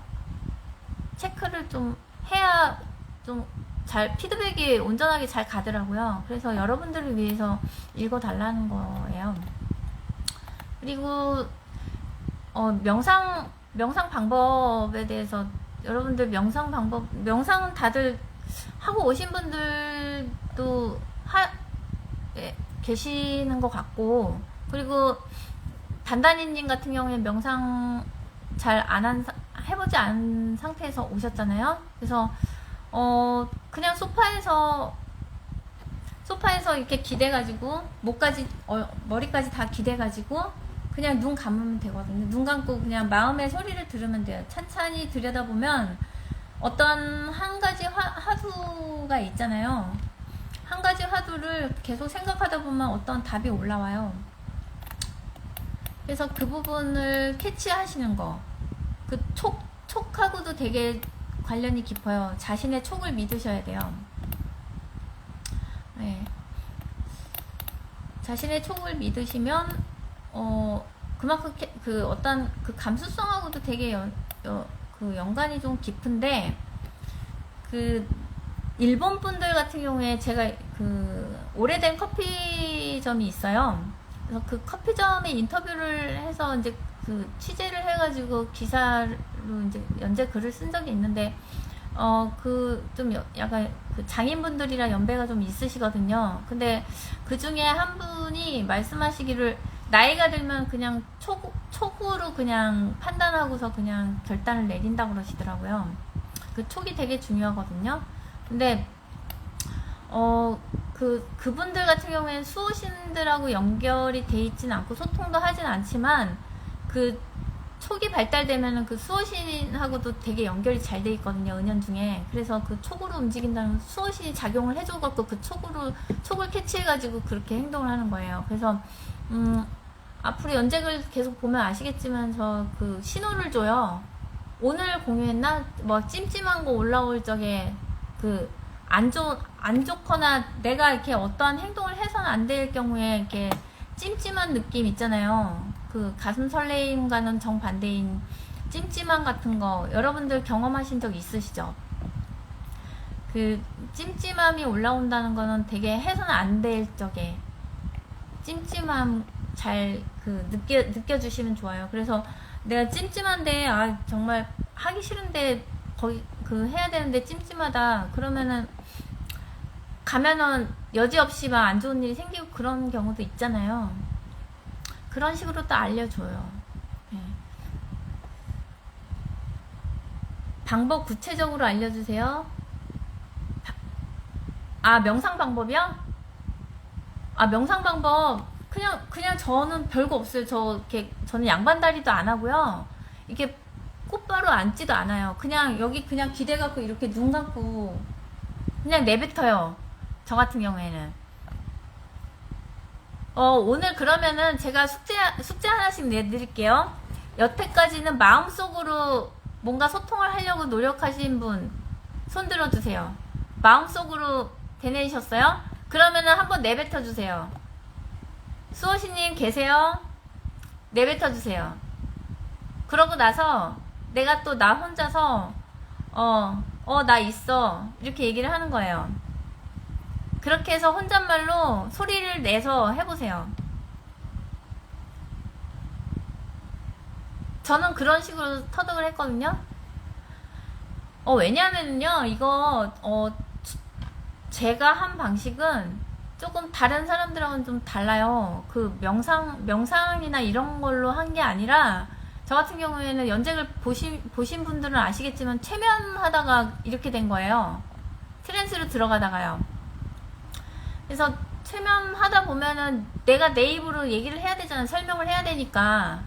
체크를 좀 해야 좀 잘 피드백이 온전하게 잘 가더라고요. 그래서 여러분들을 위해서 읽어달라는 거예요. 그리고 명상 방법에 대해서 여러분들 명상은 다들 하고 오신 분들도 계시는 것 같고, 그리고 단단히님 같은 경우에 명상 잘 해보지 않은 상태에서 오셨잖아요. 그래서 그냥 소파에서 이렇게 기대가지고 머리까지 다 기대가지고 그냥 눈 감으면 되거든요. 눈 감고 그냥 마음의 소리를 들으면 돼요. 찬찬히 들여다보면 어떤 한 가지 화두가 있잖아요. 한 가지 화두를 계속 생각하다 보면 어떤 답이 올라와요. 그래서 그 부분을 캐치하시는 거. 촉하고도 되게 관련이 깊어요. 자신의 촉을 믿으셔야 돼요. 네. 자신의 촉을 믿으시면 그만큼 어떤 감수성하고도 되게 연관이 좀 깊은데, 일본 분들 같은 경우에 제가 오래된 커피점이 있어요. 그래서 그 커피점에 인터뷰를 해서 이제 취재를 해가지고 기사로 이제 연재 글을 쓴 적이 있는데, 좀 약간 장인분들이랑 연배가 좀 있으시거든요. 근데 그 중에 한 분이 말씀하시기를 나이가 들면 그냥 촉으로 그냥 판단하고서 그냥 결단을 내린다고 그러시더라고요. 촉이 되게 중요하거든요. 근데 그분들 같은 경우에는 수호신들하고 연결이 돼 있지는 않고 소통도 하진 않지만 촉이 발달되면은 수호신하고도 되게 연결이 잘 돼 있거든요. 은연중에. 그래서 촉으로 움직인다는 수호신이 작용을 해줘갖고 촉을 캐치해가지고 그렇게 행동을 하는 거예요. 그래서 앞으로 연재글 계속 보면 아시겠지만 저 신호를 줘요. 오늘 공유했나? 뭐 찜찜한 거 올라올 적에 안 좋거나 내가 이렇게 어떠한 행동을 해서는 안 될 경우에 이렇게 찜찜한 느낌 있잖아요. 가슴 설레임과는 정반대인 찜찜함 같은 거 여러분들 경험하신 적 있으시죠? 찜찜함이 올라온다는 거는 되게 해서는 안 될 적에 찜찜함 잘 느껴주시면 좋아요. 그래서 내가 찜찜한데, 정말 하기 싫은데, 거기, 해야 되는데 찜찜하다. 그러면은, 가면은 여지없이 막 안 좋은 일이 생기고 그런 경우도 있잖아요. 그런 식으로 또 알려줘요. 네. 방법 구체적으로 알려주세요. 명상 방법이요? 명상 방법 그냥 저는 별거 없어요. 저는 양반다리도 안 하고요. 이렇게 꽃바로 앉지도 않아요. 그냥 여기 그냥 기대갖고 이렇게 눈 감고 그냥 내뱉어요. 저 같은 경우에는. 오늘 그러면은 제가 숙제 하나씩 내드릴게요. 여태까지는 마음속으로 뭔가 소통을 하려고 노력하신 분 손 들어주세요. 마음속으로 되뇌셨어요? 그러면은 한번 내뱉어주세요. 수호씨님 계세요? 내뱉어주세요. 그러고 나서 내가 또 나 혼자서 나 있어 이렇게 얘기를 하는 거예요. 그렇게 해서 혼잣말로 소리를 내서 해보세요. 저는 그런 식으로 터득을 했거든요. 왜냐면요, 이거, 제가 한 방식은 조금 다른 사람들하고는 좀 달라요. 명상이나 이런 걸로 한 게 아니라, 저 같은 경우에는 연재를 보신 분들은 아시겠지만, 최면하다가 이렇게 된 거예요. 트랜스로 들어가다가요. 그래서, 최면하다 보면은, 내가 내 입으로 얘기를 해야 되잖아. 설명을 해야 되니까.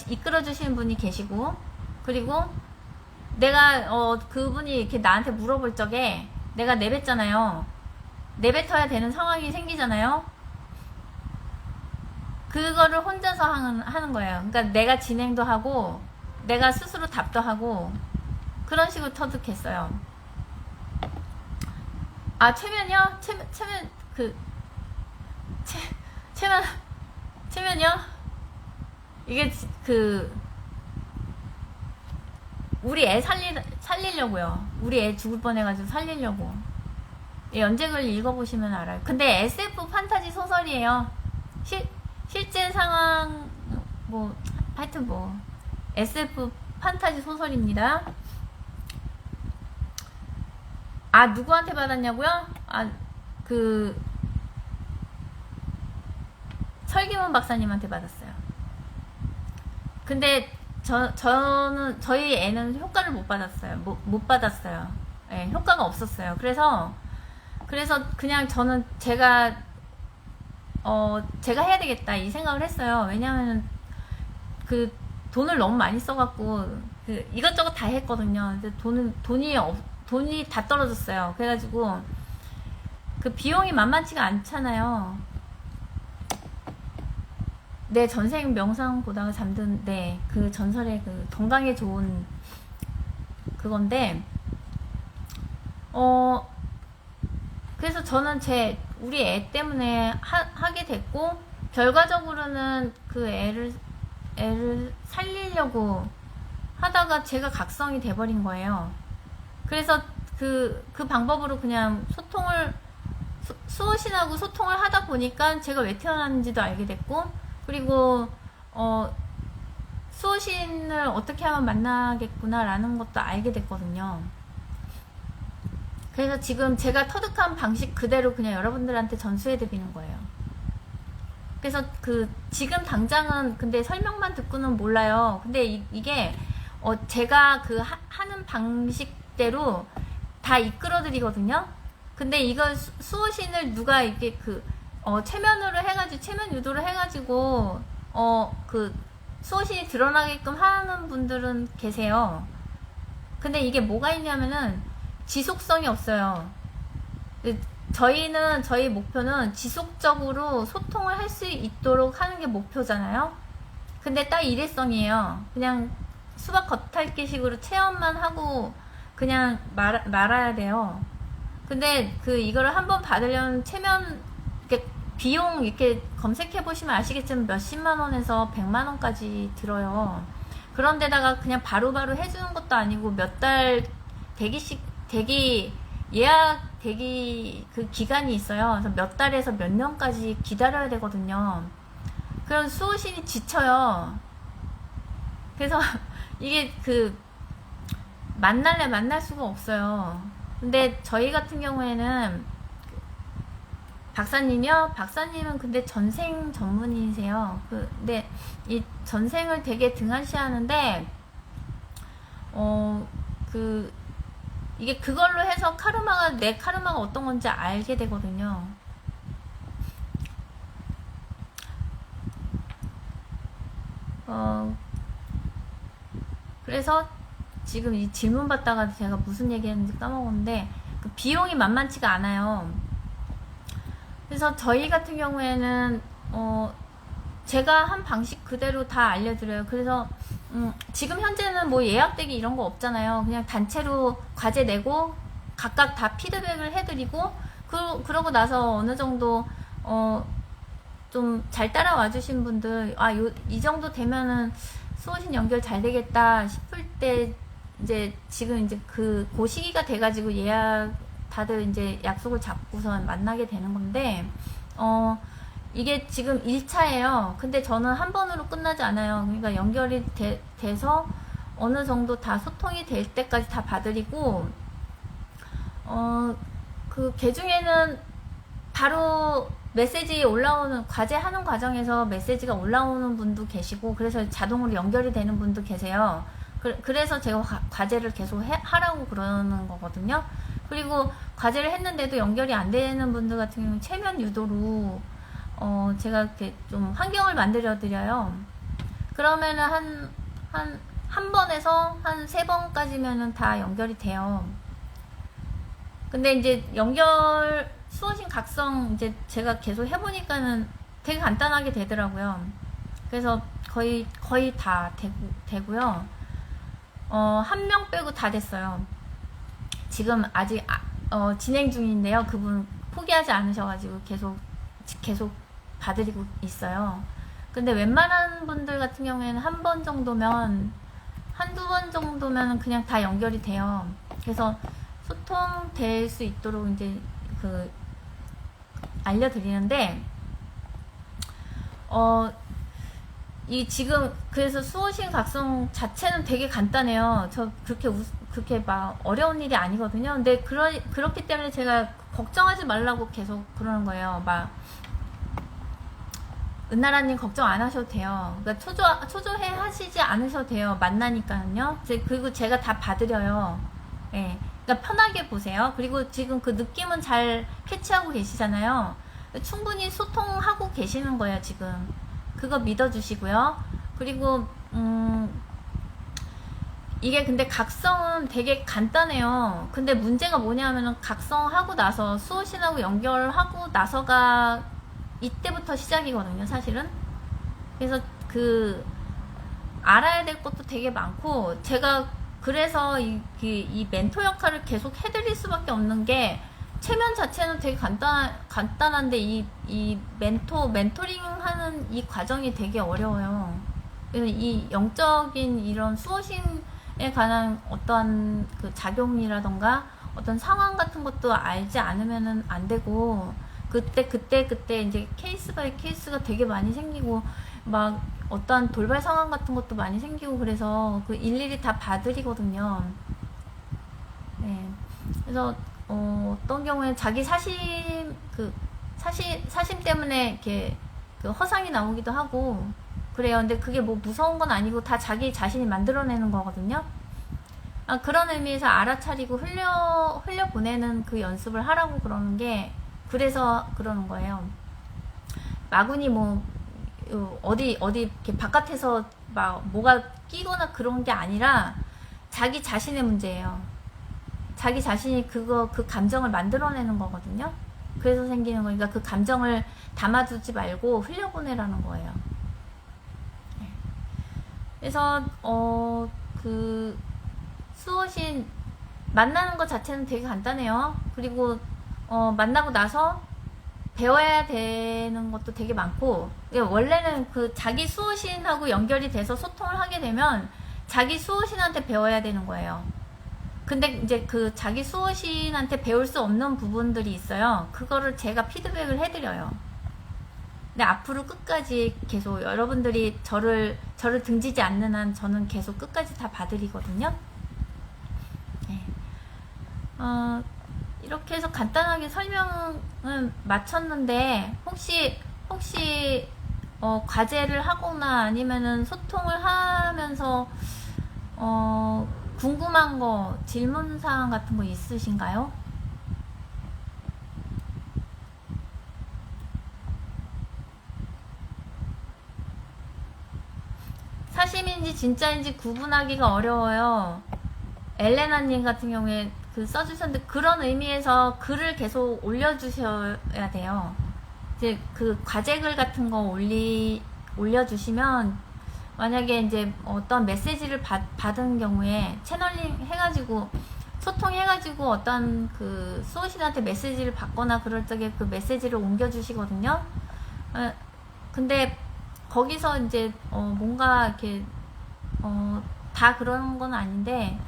이끌어주시는 분이 계시고, 그리고 내가 그분이 이렇게 나한테 물어볼 적에 내가 내뱉잖아요. 내뱉어야 되는 상황이 생기잖아요. 그거를 혼자서 하는 거예요. 그러니까 내가 진행도 하고 내가 스스로 답도 하고 그런 식으로 터득했어요. 최면이요? 최면이요? 이게 우리 애 살리려고요. 우리 애 죽을 뻔해가지고 살리려고. 연재글 읽어보시면 알아요. 근데 SF 판타지 소설이에요. 실제 상황, 하여튼 SF 판타지 소설입니다. 누구한테 받았냐고요? 설기문 박사님한테 받았어요. 근데 저희 애는 효과를 못 받았어요. 못 받았어요. 네, 효과가 없었어요. 그래서 그냥 저는 제가 해야 되겠다 이 생각을 했어요. 왜냐면은 돈을 너무 많이 써갖고 이것저것 다 했거든요. 근데 돈이 다 떨어졌어요. 그래가지고 비용이 만만치가 않잖아요. 내 전생 명상 보다가 잠든 그 전설의 건강에 좋은 그건데 그래서 저는 우리 애 때문에 하게 됐고 결과적으로는 애를 살리려고 하다가 제가 각성이 돼버린 거예요. 그래서 그 방법으로 그냥 수호신하고 소통을 하다 보니까 제가 왜 태어났는지도 알게 됐고 그리고 수호신을 어떻게 하면 만나겠구나 라는 것도 알게 됐거든요. 그래서 지금 제가 터득한 방식 그대로 그냥 여러분들한테 전수해 드리는 거예요. 그래서 지금 당장은 근데 설명만 듣고는 몰라요. 근데 이게 제가 하는 방식대로 다 이끌어 드리거든요. 근데 이걸 수호신을 누가 이렇게 최면으로 해가지고 최면 유도를 해가지고 수호신이 드러나게끔 하는 분들은 계세요. 근데 이게 뭐가 있냐면은 지속성이 없어요. 저희 목표는 지속적으로 소통을 할 수 있도록 하는 게 목표잖아요. 근데 딱 일회성이에요. 그냥 수박 겉핥기식으로 체험만 하고 그냥 말아야 돼요. 근데 이거를 한번 받으려면 체면 비용 이렇게 검색해 보시면 아시겠지만 몇십만 원에서 100만 원까지 들어요. 그런데다가 그냥 바로바로 해주는 것도 아니고 몇 달 대기 예약 그 기간이 있어요. 그래서 몇 달에서 몇 년까지 기다려야 되거든요. 그럼 수호신이 지쳐요. 그래서 이게 만날래 만날 수가 없어요. 근데 저희 같은 경우에는 박사님이요? 박사님은 근데 전생 전문의세요. 근데 이 전생을 되게 등한시하는데, 이게 그걸로 해서 내 카르마가 어떤 건지 알게 되거든요. 그래서 지금 이 질문 받다가 제가 무슨 얘기했는지 까먹었는데, 그 비용이 만만치가 않아요. 그래서 저희 같은 경우에는 제가 한 방식 그대로 다 알려드려요. 그래서 지금 현재는 뭐 예약되기 이런 거 없잖아요. 그냥 단체로 과제 내고 각각 다 피드백을 해드리고 그러고 나서 어느 정도 좀 잘 따라와 주신 분들, 이 정도 되면은 수호신 연결 잘 되겠다 싶을 때 이제 지금 이제 그 시기가 돼가지고 다들 이제 약속을 잡고선 만나게 되는 건데, 이게 지금 1차예요. 근데 저는 한 번으로 끝나지 않아요. 그러니까 연결이 돼서 어느 정도 다 소통이 될 때까지 다 봐드리고, 걔 중에는 바로 메시지 올라오는, 과제하는 과정에서 메시지가 올라오는 분도 계시고, 그래서 자동으로 연결이 되는 분도 계세요. 그래서 제가 과제를 계속 하라고 그러는 거거든요. 그리고 과제를 했는데도 연결이 안 되는 분들 같은 경우는 체면 유도로 제가 이렇게 좀 환경을 만들어 드려요. 그러면은 한 번에서 한 3번까지면은 다 연결이 돼요. 근데 이제 수호신 각성 이제 제가 계속 해보니까는 되게 간단하게 되더라고요. 그래서 거의 다 되고요. 한 명 빼고 다 됐어요. 지금 아직 진행 중인데요. 그분 포기하지 않으셔가지고 계속 봐드리고 있어요. 근데 웬만한 분들 같은 경우에는 한 번 정도면, 한두 번 정도면 그냥 다 연결이 돼요. 그래서 소통될 수 있도록 이제 알려드리는데, 지금 그래서 수호신 각성 자체는 되게 간단해요. 저 그렇게 막 어려운 일이 아니거든요. 근데 그렇기 때문에 제가 걱정하지 말라고 계속 그러는 거예요. 막 은나라님 걱정 안 하셔도 돼요. 그러니까 초조해 하시지 않으셔도 돼요. 만나니까요. 그리고 제가 다 봐드려요. 예. 그러니까 편하게 보세요. 그리고 지금 그 느낌은 잘 캐치하고 계시잖아요. 충분히 소통하고 계시는 거예요, 지금. 그거 믿어주시고요. 그리고 이게 근데 각성은 되게 간단해요. 근데 문제가 뭐냐면은 각성하고 나서 수호신하고 연결하고 나서가 이때부터 시작이거든요, 사실은. 그래서 알아야 될 것도 되게 많고, 제가 그래서 이 멘토 역할을 계속 해드릴 수밖에 없는 게, 체면 자체는 되게 간단한데 이 멘토링 하는 이 과정이 되게 어려워요. 이 영적인 이런 수호신에 관한 어떠한 작용이라던가 어떤 상황 같은 것도 알지 않으면은 안 되고, 그때 이제 케이스 바이 케이스가 되게 많이 생기고, 막 어떠한 돌발 상황 같은 것도 많이 생기고, 그래서 일일이 다 봐드리거든요. 네. 그래서 어떤 경우에 자기 사심 때문에 이렇게 허상이 나오기도 하고 그래요. 근데 그게 뭐 무서운 건 아니고 다 자기 자신이 만들어내는 거거든요. 그런 의미에서 알아차리고 흘려보내는 그 연습을 하라고 그러는 게, 그래서 그러는 거예요. 마구니 뭐 어디 이렇게 바깥에서 막 뭐가 끼거나 그런 게 아니라 자기 자신의 문제예요. 자기 자신이 그 감정을 만들어내는 거거든요. 그래서 생기는 거니까 그 감정을 담아두지 말고 흘려보내라는 거예요. 그래서 수호신 만나는 것 자체는 되게 간단해요. 그리고 만나고 나서 배워야 되는 것도 되게 많고, 원래는 자기 수호신하고 연결이 돼서 소통을 하게 되면 자기 수호신한테 배워야 되는 거예요. 근데 이제 그 자기 수호신한테 배울 수 없는 부분들이 있어요. 그거를 제가 피드백을 해드려요. 근데 앞으로 끝까지 계속 여러분들이 저를 등지지 않는 한 저는 계속 끝까지 다 봐드리거든요. 네. 이렇게 해서 간단하게 설명은 마쳤는데 혹시 과제를 하거나 아니면은 소통을 하면서 궁금한 거, 질문사항 같은 거 있으신가요? 사심인지 진짜인지 구분하기가 어려워요. 엘레나님 같은 경우에 그 써주셨는데 그런 의미에서 글을 계속 올려주셔야 돼요. 이제 그 과제글 같은 거 올려주시면 만약에 이제 어떤 메시지를 받은 경우에 채널링 해가지고 소통해가지고 어떤 그 수호신한테 메시지를 받거나 그럴 적에 그 메시지를 옮겨주시거든요. 근데 거기서 이제 뭔가 이렇게 다 그런 건 아닌데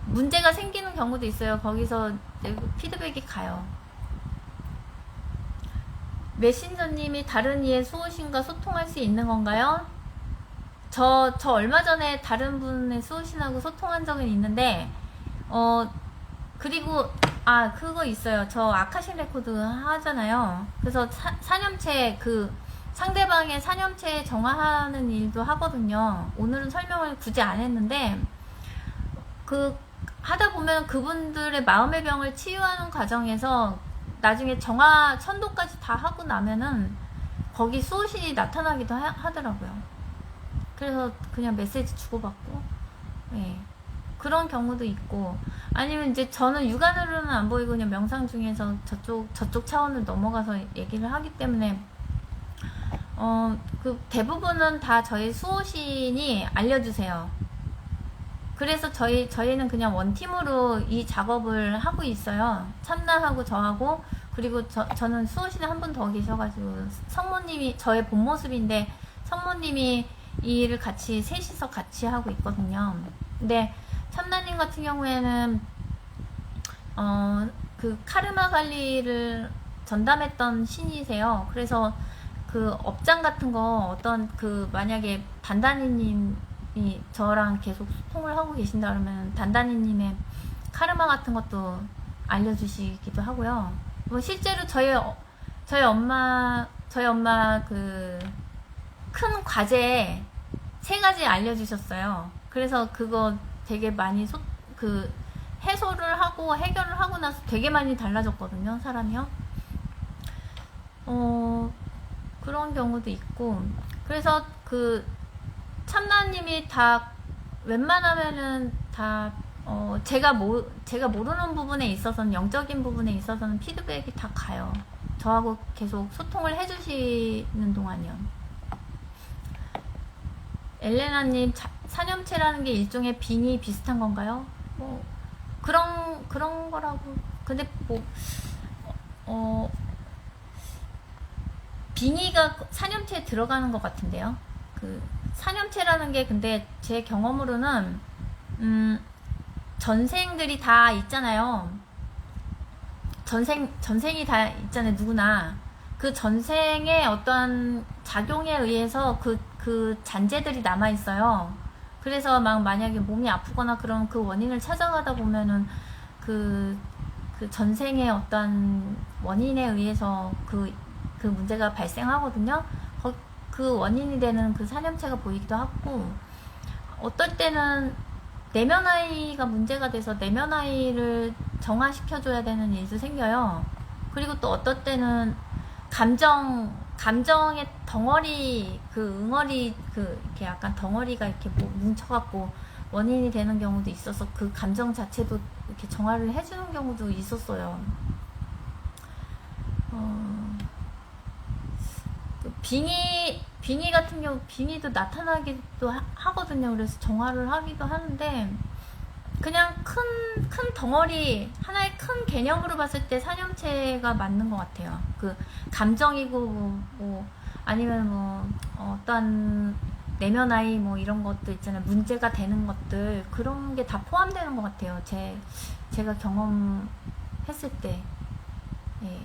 문제가 생기는 경우도 있어요. 거기서 피드백이 가요. 메신저님이 다른 이의 수호신과 소통할 수 있는 건가요? 저 얼마 전에 다른 분의 수호신하고 소통한 적은 있는데 그리고 그거 있어요. 저 아카신 레코드 하잖아요. 그래서 사념체 그 상대방의 사념체 정화하는 일도 하거든요. 오늘은 설명을 굳이 안 했는데 그 하다 보면 그분들의 마음의 병을 치유하는 과정에서 나중에 정화 천도까지 다 하고 나면은 거기 수호신이 나타나기도 하더라고요. 그래서 그냥 메시지 주고받고 네. 그런 경우도 있고 아니면 이제 저는 육안으로는 안 보이고 그냥 명상 중에서 저쪽 차원을 넘어가서 얘기를 하기 때문에 그 대부분은 다 저희 수호신이 알려주세요. 그래서 저희는 그냥 원팀으로 이 작업을 하고 있어요. 참나하고 저하고 그리고 저는 수호신에 한 분 더 계셔가지고 성모님이 저의 본 모습인데 성모님이 이 일을 같이 셋이서 같이 하고 있거든요. 근데 참나님 같은 경우에는 그 카르마 관리를 전담했던 신이세요. 그래서 그 업장 같은 거 어떤 그 만약에 단단히님이 저랑 계속 소통을 하고 계신다 그러면 단단히님의 카르마 같은 것도 알려주시기도 하고요. 뭐 실제로 저희 엄마 그 큰 과제 3가지 알려주셨어요. 그래서 그거 되게 많이 그 해소를 하고 해결을 하고 나서 되게 많이 달라졌거든요, 사람이요. 그런 경우도 있고 그래서 그 참나님이 다 웬만하면은 다 제가 모르는 부분에 있어서는 영적인 부분에 있어서는 피드백이 다 가요. 저하고 계속 소통을 해주시는 동안이요. 엘레나님 사념체라는 게 일종의 빙이 비슷한 건가요? 뭐 그런 거라고. 근데 뭐 빙의가 사념체에 들어가는 것 같은데요. 그 사념체라는 게 근데 제 경험으로는 전생들이 다 있잖아요. 전생이 다 있잖아요. 누구나 그 전생의 어떤 작용에 의해서 그 잔재들이 남아 있어요. 그래서 막 만약에 몸이 아프거나 그런 그 원인을 찾아가다 보면은 그 전생의 어떤 원인에 의해서 그 문제가 발생하거든요. 그 원인이 되는 그 사념체가 보이기도 하고 어떨 때는 내면아이가 문제가 돼서 내면아이를 정화시켜줘야 되는 일도 생겨요. 그리고 또 어떨 때는 감정의 덩어리 응어리 이렇게 약간 덩어리가 이렇게 뭉쳐갖고 원인이 되는 경우도 있어서 그 감정 자체도 이렇게 정화를 해주는 경우도 있었어요. 빙의 같은 경우 빙의도 나타나기도 하거든요. 그래서 정화를 하기도 하는데 그냥 큰 덩어리 하나의 큰 개념으로 봤을 때 사념체가 맞는 것 같아요. 그 감정이고 뭐 아니면 뭐 어떤 내면 아이 뭐 이런 것도 있잖아요. 문제가 되는 것들 그런 게 다 포함되는 것 같아요. 제가 경험했을 때. 예.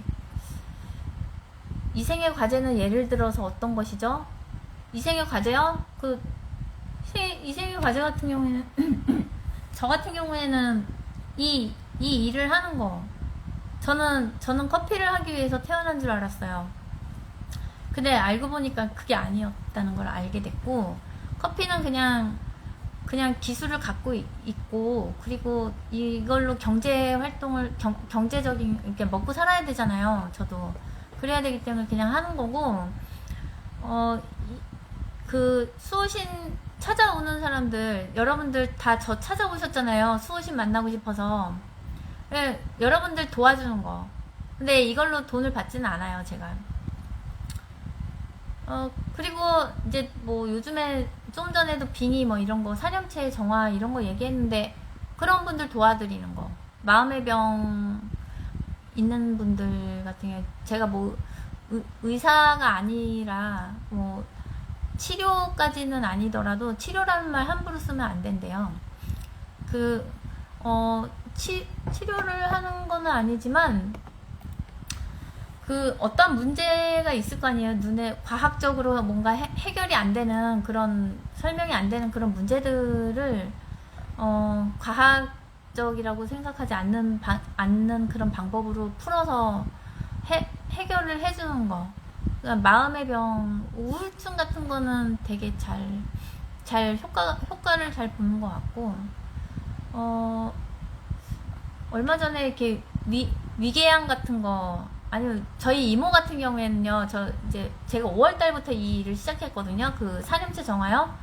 이생의 과제는 예를 들어서 어떤 것이죠? 이생의 과제요? 이생의 과제 같은 경우에는 저 같은 경우에는 이 일을 하는 거. 저는 커피를 하기 위해서 태어난 줄 알았어요. 근데 알고 보니까 그게 아니었다는 걸 알게 됐고, 커피는 그냥 기술을 갖고 있고, 그리고 이걸로 경제 활동을, 경제적인, 이렇게 먹고 살아야 되잖아요. 저도. 그래야 되기 때문에 그냥 하는 거고, 수호신 찾아오는 사람들, 여러분들 다 저 찾아오셨잖아요. 수호신 만나고 싶어서. 네, 여러분들 도와주는 거. 근데 이걸로 돈을 받지는 않아요, 제가. 그리고 이제 뭐 요즘에 좀 전에도 빙의 뭐 이런 거, 사념체 정화 이런 거 얘기했는데, 그런 분들 도와드리는 거. 마음의 병 있는 분들 같은 경우에 제가 뭐 의사가 아니라 뭐 치료까지는 아니더라도, 치료라는 말 함부로 쓰면 안 된대요. 치료를 하는 거는 아니지만 어떤 문제가 있을 거 아니에요. 눈에 과학적으로 뭔가 해결이 안 되는 그런, 설명이 안 되는 그런 문제들을 과학적이라고 생각하지 않는 그런 방법으로 풀어서 해결을 해주는 거. 그러니까 마음의 병, 우울증 같은 거는 되게 효과를 잘 보는 것 같고, 얼마 전에 이렇게 위궤양 같은 거, 아니면 저희 이모 같은 경우에는요, 제가 5월달부터 이 일을 시작했거든요. 사념체 정화요.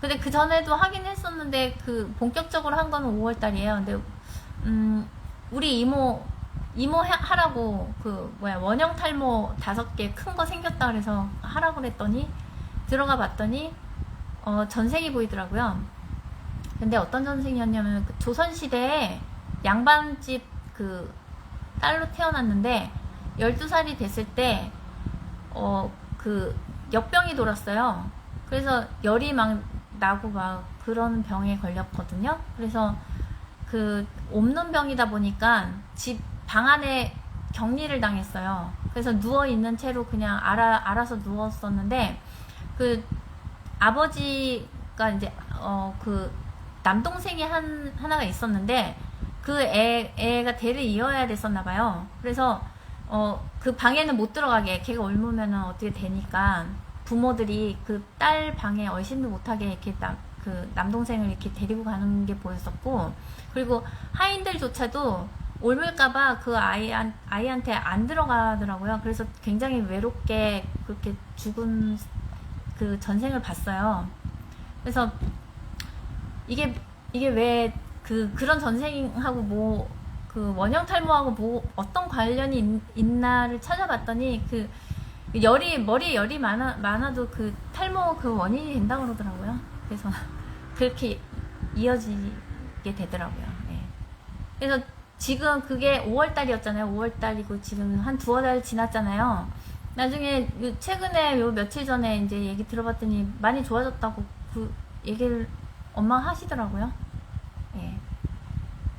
근데 그 전에도 하긴 했었는데, 본격적으로 한 거는 5월달이에요. 근데, 우리 이모 하라고, 원형 탈모 5개 큰 거 생겼다 그래서 하라고 그랬더니, 들어가 봤더니, 전생이 보이더라고요. 근데 어떤 전생이었냐면, 조선시대에 양반집 딸로 태어났는데, 12살이 됐을 때, 역병이 돌았어요. 그래서 열이 막 나고 막 그런 병에 걸렸거든요. 그래서 옮는 병이다 보니까 집 방 안에 격리를 당했어요. 그래서 누워있는 채로 그냥 알아서 누웠었는데, 아버지가 이제, 남동생이 하나가 있었는데, 애가 대를 이어야 됐었나봐요. 그래서, 그 방에는 못 들어가게, 걔가 옮으면은 어떻게 되니까, 부모들이 딸 방에 얼씬도 못하게 이렇게 남동생을 이렇게 데리고 가는 게 보였었고, 그리고 하인들조차도 옮을까봐 아이한테 안 들어가더라고요. 그래서 굉장히 외롭게 그렇게 죽은 전생을 봤어요. 그래서 이게 왜 그런 전생하고 원형 탈모하고 어떤 관련이 있나를 찾아봤더니, 머리에 열이 많아도 탈모 원인이 된다고 그러더라고요. 그래서 그렇게 이어지게 되더라고요. 네. 그래서 지금 그게 5월달이었잖아요. 5월달이고 지금 한 2달 지났잖아요. 나중에 최근에 며칠 전에 이제 얘기 들어봤더니 많이 좋아졌다고 얘기를 엄마가 하시더라고요. 예.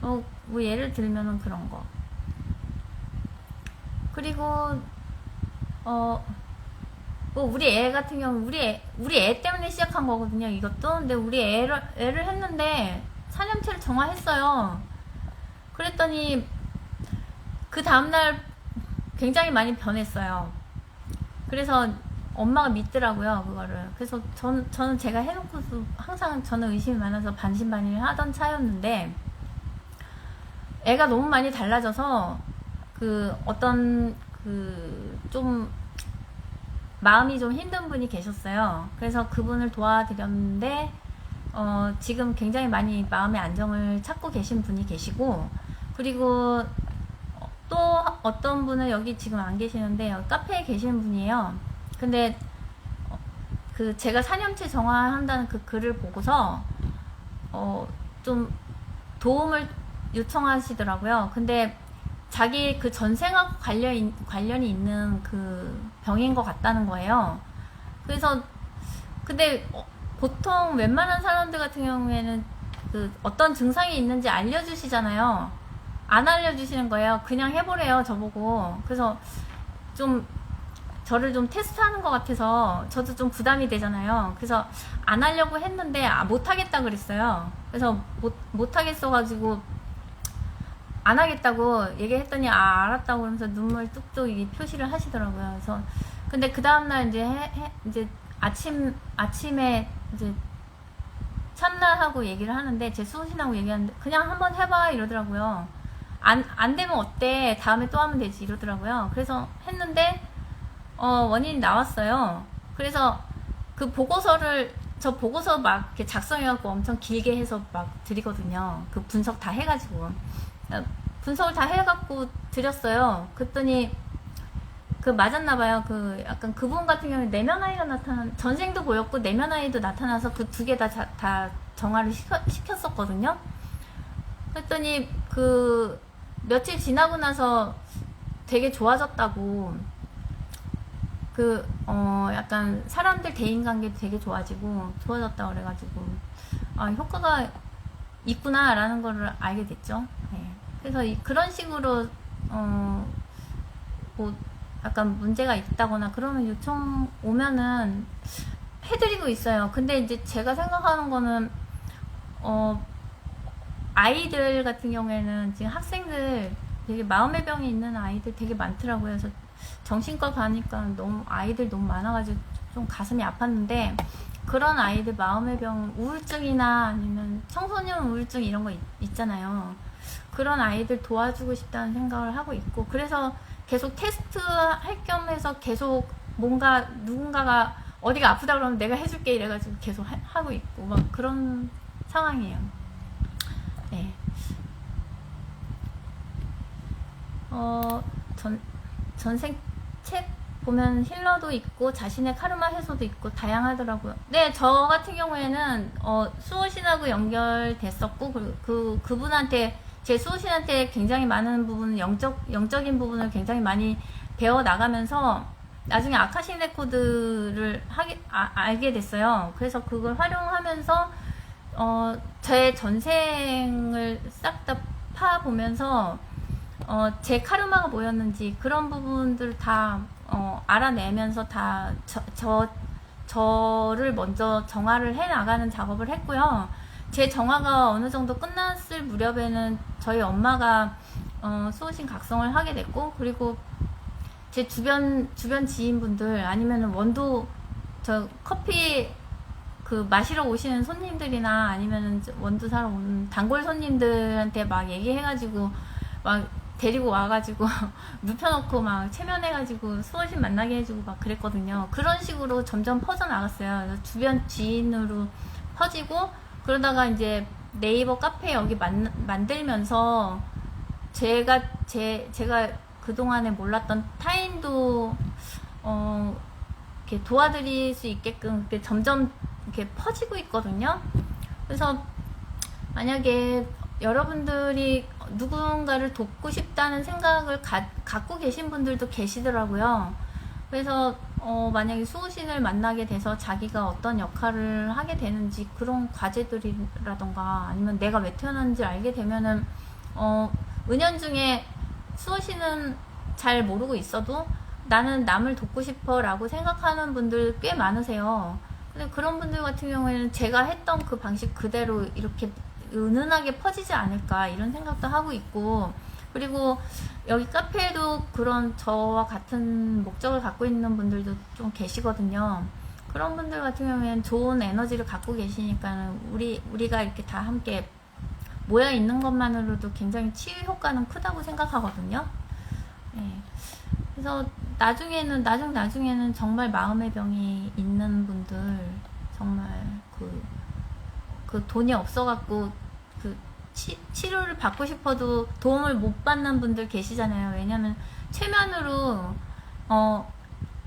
뭐 예를 들면은 그런 거. 그리고 뭐 우리 애 같은 경우 우리 애 때문에 시작한 거거든요. 이것도. 근데 우리 애를 했는데 사념체를 정화했어요. 그랬더니 그 다음날 굉장히 많이 변했어요. 그래서 엄마가 믿더라고요, 그거를. 그래서 저는 제가 해놓고서 항상 저는 의심이 많아서 반신반의를 하던 차였는데, 애가 너무 많이 달라져서 좀 마음이 좀 힘든 분이 계셨어요. 그래서 그분을 도와드렸는데, 지금 굉장히 많이 마음의 안정을 찾고 계신 분이 계시고, 그리고 또 어떤 분은 여기 지금 안 계시는데, 여기 카페에 계시는 분이에요. 근데 제가 사념체 정화한다는 글을 보고서 좀 도움을 요청하시더라고요. 근데 자기 전생하고 관련이 있는 병인 것 같다는 거예요. 그래서 근데 보통 웬만한 사람들 같은 경우에는 그 어떤 증상이 있는지 알려주시잖아요. 안 알려주시는 거예요. 그냥 해보래요, 저보고. 그래서 좀 저를 좀 테스트하는 것 같아서 저도 좀 부담이 되잖아요. 그래서 안 하려고 했는데 못하겠다 그랬어요. 그래서 못하겠어가지고 안 하겠다고 얘기했더니 알았다고 그러면서 눈물 뚝뚝 이 표시를 하시더라고요. 그래서 근데 그 다음날 이제 아침에 이제 참나하고 얘기를 하는데 제 수호신하고 얘기하는데 그냥 한번 해봐 이러더라고요. 안 되면 어때? 다음에 또 하면 되지 이러더라고요. 그래서 했는데 원인이 나왔어요. 그래서 그 보고서를 저 보고서 막 이렇게 작성해갖고 엄청 길게 해서 막 드리거든요. 그 분석 다 해가지고 분석을 다 해갖고 드렸어요. 그랬더니 그 맞았나봐요. 그 약간 그분 같은 경우에 내면 아이가 전생도 보였고 내면 아이도 나타나서 그 두 개 다 정화를 시켰었거든요. 그랬더니 그 며칠 지나고 나서 되게 좋아졌다고 약간 사람들 대인관계도 되게 좋아졌다고 그래가지고 효과가 있구나 라는 거를 알게 됐죠. 네. 그래서 그런 식으로 뭐 약간 문제가 있다거나 그러면 요청 오면은 해드리고 있어요. 근데 이제 제가 생각하는 거는 아이들 같은 경우에는 지금 학생들 되게 마음의 병이 있는 아이들 되게 많더라고요. 그래서 정신과 가니까 아이들 너무 많아가지고 좀 가슴이 아팠는데 그런 아이들 마음의 병 우울증이나 아니면 청소년 우울증 이런 거 있잖아요. 그런 아이들 도와주고 싶다는 생각을 하고 있고 그래서 계속 테스트 할 겸해서 계속 뭔가 누군가가 어디가 아프다 그러면 내가 해줄게 이래가지고 계속 하고 있고 막 그런 상황이에요. 네. 전생 책 보면 힐러도 있고 자신의 카르마 해소도 있고 다양하더라고요. 네, 저 같은 경우에는 수호신하고 연결됐었고 그분한테 제 수호신한테 굉장히 많은 부분 영적인 부분을 굉장히 많이 배워 나가면서 나중에 아카식 레코드를 알게 됐어요. 그래서 그걸 활용하면서 제 전생을 싹 다 파보면서 제 카르마가 뭐였는지 그런 부분들 다 알아내면서 다 저를 먼저 정화를 해 나가는 작업을 했고요. 제 정화가 어느 정도 끝났을 무렵에는 저희 엄마가 수호신 각성을 하게 됐고 그리고 제 주변 지인분들 아니면 원두 저 커피 그 마시러 오시는 손님들이나 아니면 원두 사러 오는 단골 손님들한테 막 얘기해가지고 막 데리고 와가지고 눕혀놓고 막 체면해가지고 수호신 만나게 해주고 막 그랬거든요. 그런 식으로 점점 퍼져나갔어요. 그래서 주변 지인으로 퍼지고 그러다가 이제 네이버 카페 여기 만들면서 제가 그동안에 몰랐던 타인도 이렇게 도와드릴 수 있게끔 이렇게 점점 이렇게 퍼지고 있거든요. 그래서 만약에 여러분들이 누군가를 돕고 싶다는 생각을 갖고 계신 분들도 계시더라고요. 그래서 만약에 수호신을 만나게 돼서 자기가 어떤 역할을 하게 되는지 그런 과제들이라던가 아니면 내가 왜 태어났는지 알게 되면은 은연중에 수호신은 잘 모르고 있어도 나는 남을 돕고 싶어 라고 생각하는 분들 꽤 많으세요. 근데 그런 분들 같은 경우에는 제가 했던 그 방식 그대로 이렇게 은은하게 퍼지지 않을까 이런 생각도 하고 있고 그리고 여기 카페에도 그런 저와 같은 목적을 갖고 있는 분들도 좀 계시거든요. 그런 분들 같은 경우에는 좋은 에너지를 갖고 계시니까 우리가 이렇게 다 함께 모여 있는 것만으로도 굉장히 치유 효과는 크다고 생각하거든요. 네. 그래서 나중에는 정말 마음의 병이 있는 분들 정말 그 돈이 없어갖고 그 치료를 받고 싶어도 도움을 못 받는 분들 계시잖아요. 왜냐면 최면으로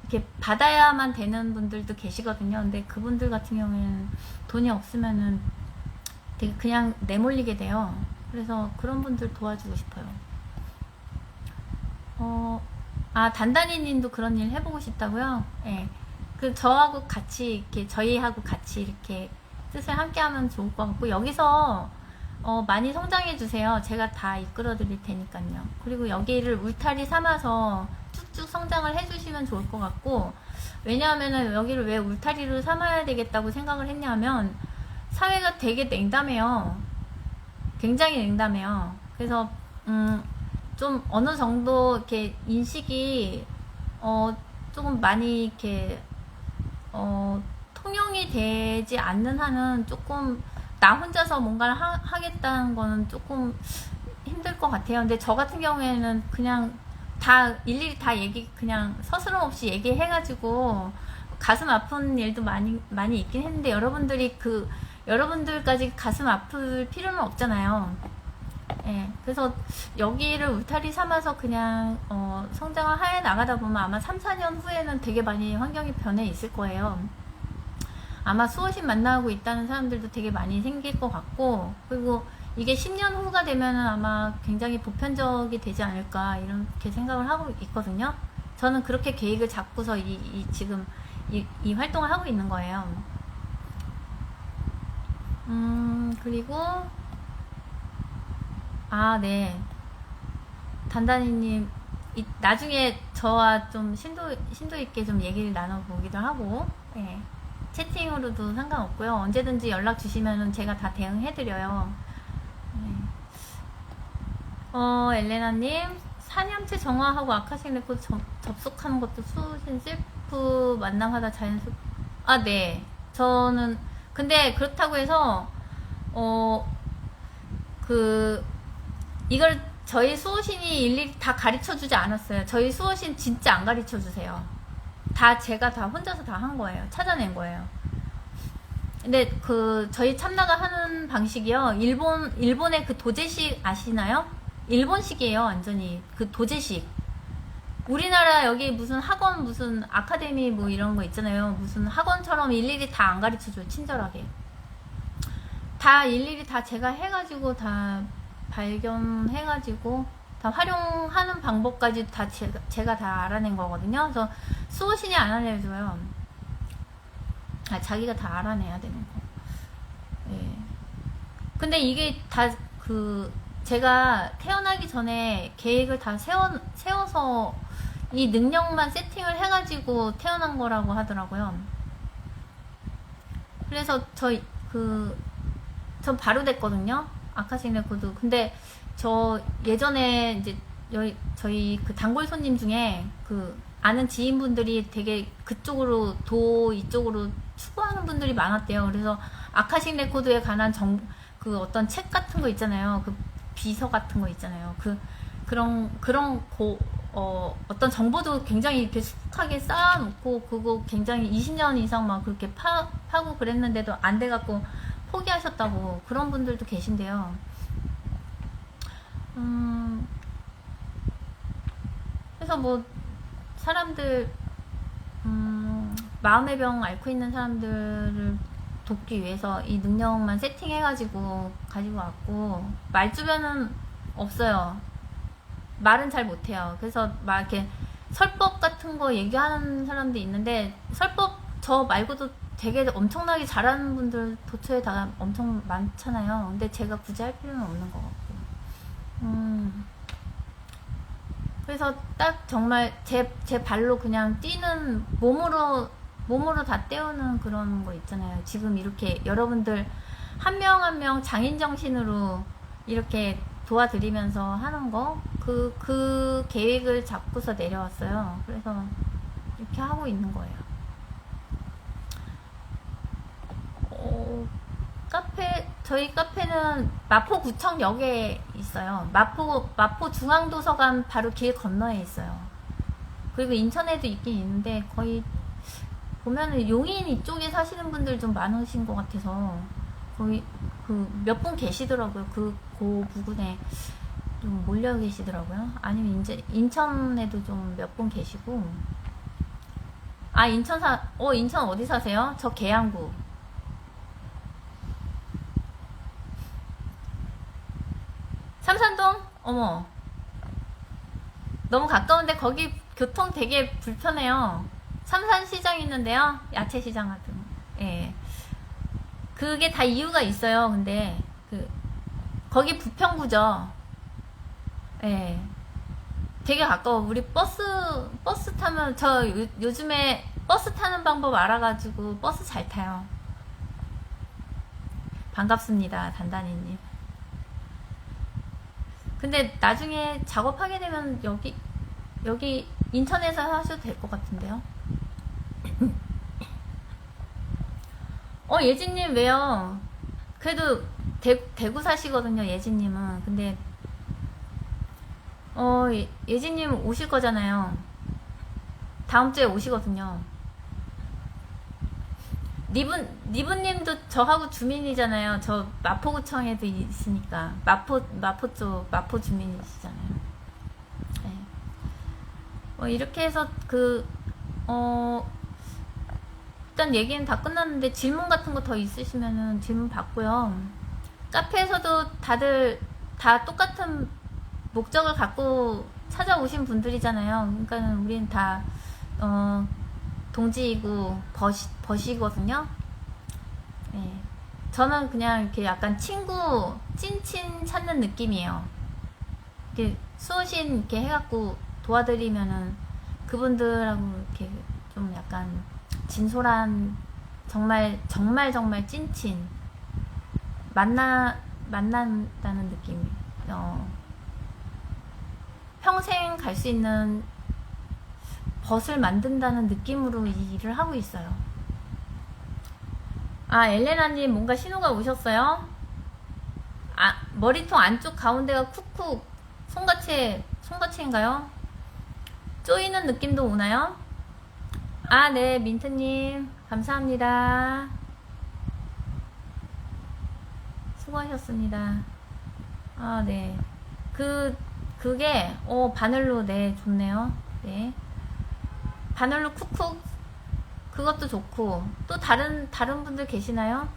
이렇게 받아야만 되는 분들도 계시거든요. 근데 그분들 같은 경우에는 돈이 없으면은 되게 그냥 내몰리게 돼요. 그래서 그런 분들 도와주고 싶어요. 단단히 님도 그런 일 해보고 싶다고요? 네. 그 저하고 같이 이렇게 저희하고 같이 이렇게 뜻을 함께 하면 좋을 것 같고 여기서 많이 성장해 주세요. 제가 다 이끌어 드릴 테니까요. 그리고 여기를 울타리 삼아서 쭉쭉 성장을 해 주시면 좋을 것 같고 왜냐하면은 여기를 왜 울타리로 삼아야 되겠다고 생각을 했냐면 사회가 되게 냉담해요. 굉장히 냉담해요. 그래서 좀 어느 정도 이렇게 인식이 조금 많이 이렇게 통용이 되지 않는 한은 조금 나 혼자서 뭔가를 하겠다는 거는 조금 힘들 것 같아요. 근데 저 같은 경우에는 그냥 다 일일이 다 그냥 서스럼 없이 얘기해가지고 가슴 아픈 일도 많이 있긴 했는데 여러분들까지 가슴 아플 필요는 없잖아요. 예, 그래서 여기를 울타리 삼아서 그냥 성장을 해 나가다 보면 아마 3, 4년 후에는 되게 많이 환경이 변해 있을 거예요. 아마 수호신 만나고 있다는 사람들도 되게 많이 생길 것 같고 그리고 이게 10년 후가 되면은 아마 굉장히 보편적이 되지 않을까 이렇게 생각을 하고 있거든요. 저는 그렇게 계획을 잡고서 지금 이 활동을 하고 있는 거예요. 그리고 네. 단단히님 나중에 저와 좀 심도 있게 좀 얘기를 나눠보기도 하고 네. 채팅으로도 상관없고요. 언제든지 연락 주시면은 제가 다 대응해드려요. 네. 엘레나님, 사념체 정화하고 아카식 레코드 접속하는 것도 수신 셀프 만남하다 네. 저는, 근데 그렇다고 해서, 이걸 저희 수호신이 일일이 다 가르쳐 주지 않았어요. 저희 수호신 진짜 안 가르쳐 주세요. 제가 다 혼자서 다 한 거예요. 찾아낸 거예요. 근데 저희 참나가 하는 방식이요. 일본의 그 도제식 아시나요? 일본식이에요, 완전히. 그 도제식. 우리나라 여기 무슨 학원, 무슨 아카데미 뭐 이런 거 있잖아요. 무슨 학원처럼 일일이 다 안 가르쳐 줘요, 친절하게. 다 일일이 다 제가 해가지고 다 발견해가지고 다 활용하는 방법까지 다 제가 다 알아낸 거거든요. 그래서 수호신이 안 알려줘요. 자기가 다 알아내야 되는 거. 예. 근데 이게 다 제가 태어나기 전에 계획을 다 세워서 이 능력만 세팅을 해가지고 태어난 거라고 하더라고요. 그래서 전 바로 됐거든요. 아카식 레코드. 근데 저 예전에 이제 저희 그 단골 손님 중에 아는 지인분들이 되게 그쪽으로 이쪽으로 추구하는 분들이 많았대요. 그래서 아카식 레코드에 관한 어떤 책 같은 거 있잖아요. 비서 같은 거 있잖아요. 어떤 정보도 굉장히 이렇게 수북하게 쌓아놓고 그거 굉장히 20년 이상 막 그렇게 파고 그랬는데도 안 돼갖고 포기하셨다고 그런 분들도 계신데요. 그래서 뭐 사람들 마음의 병 앓고 있는 사람들을 돕기 위해서 이 능력만 세팅해가지고 가지고 왔고 말주변은 없어요. 말은 잘 못해요. 그래서 막 이렇게 설법 같은 거 얘기하는 사람도 있는데 설법 저 말고도 되게 엄청나게 잘하는 분들 도처에 다 엄청 많잖아요. 근데 제가 굳이 할 필요는 없는 것 같고. 그래서 딱 정말 제 발로 그냥 뛰는 몸으로 다 때우는 그런 거 있잖아요. 지금 이렇게 여러분들 한 명 한 명 장인 정신으로 이렇게 도와드리면서 하는 거 그 계획을 잡고서 내려왔어요. 그래서 이렇게 하고 있는 거예요. 저희 카페는 마포구청역에 있어요. 마포 중앙도서관 바로 길 건너에 있어요. 그리고 인천에도 있긴 있는데 거의 보면은 용인 이쪽에 사시는 분들 좀 많으신 것 같아서 거의 몇 분 계시더라고요. 그 부근에 좀 몰려 계시더라고요. 아니면 이제 인천에도 좀 몇 분 계시고. 인천 어디 사세요? 저 계양구. 삼산동? 어머. 너무 가까운데 거기 교통 되게 불편해요. 삼산시장 있는데요. 야채시장 같은 거. 예. 그게 다 이유가 있어요. 근데 거기 부평구죠. 예. 되게 가까워. 우리 버스 타면 요즘에 버스 타는 방법 알아가지고 버스 잘 타요. 반갑습니다, 단단히님. 근데 나중에 작업하게 되면 여기 인천에서 하셔도 될 것 같은데요. 예진님 왜요? 그래도 대구 사시거든요, 예진님은. 근데 예진님 오실 거잖아요. 다음 주에 오시거든요. 니분님도 저하고 주민이잖아요. 저 마포구청에도 있으니까. 마포 쪽, 마포 주민이시잖아요. 네. 이렇게 해서 일단 얘기는 다 끝났는데 질문 같은 거 더 있으시면은 질문 받고요. 카페에서도 다들 다 똑같은 목적을 갖고 찾아오신 분들이잖아요. 그러니까 우리는 다 동지이고 버시거든요. 네. 저는 그냥 이렇게 약간 친구 찐친 찾는 느낌이에요. 이렇게 수호신 이렇게 해갖고 도와드리면은 그분들하고 이렇게 좀 약간 진솔한 정말 찐친 만난다는 느낌. 평생 갈 수 있는 벗을 만든다는 느낌으로 이 일을 하고 있어요. 아, 엘레나님 뭔가 신호가 오셨어요? 아, 머리통 안쪽 가운데가 쿡쿡 송가체인가요? 쪼이는 느낌도 오나요? 아, 네, 민트님 감사합니다. 수고하셨습니다. 아, 네. 그게 바늘로, 네, 좋네요. 네. 바늘로 쿡쿡 그것도 좋고. 또 다른 분들 계시나요?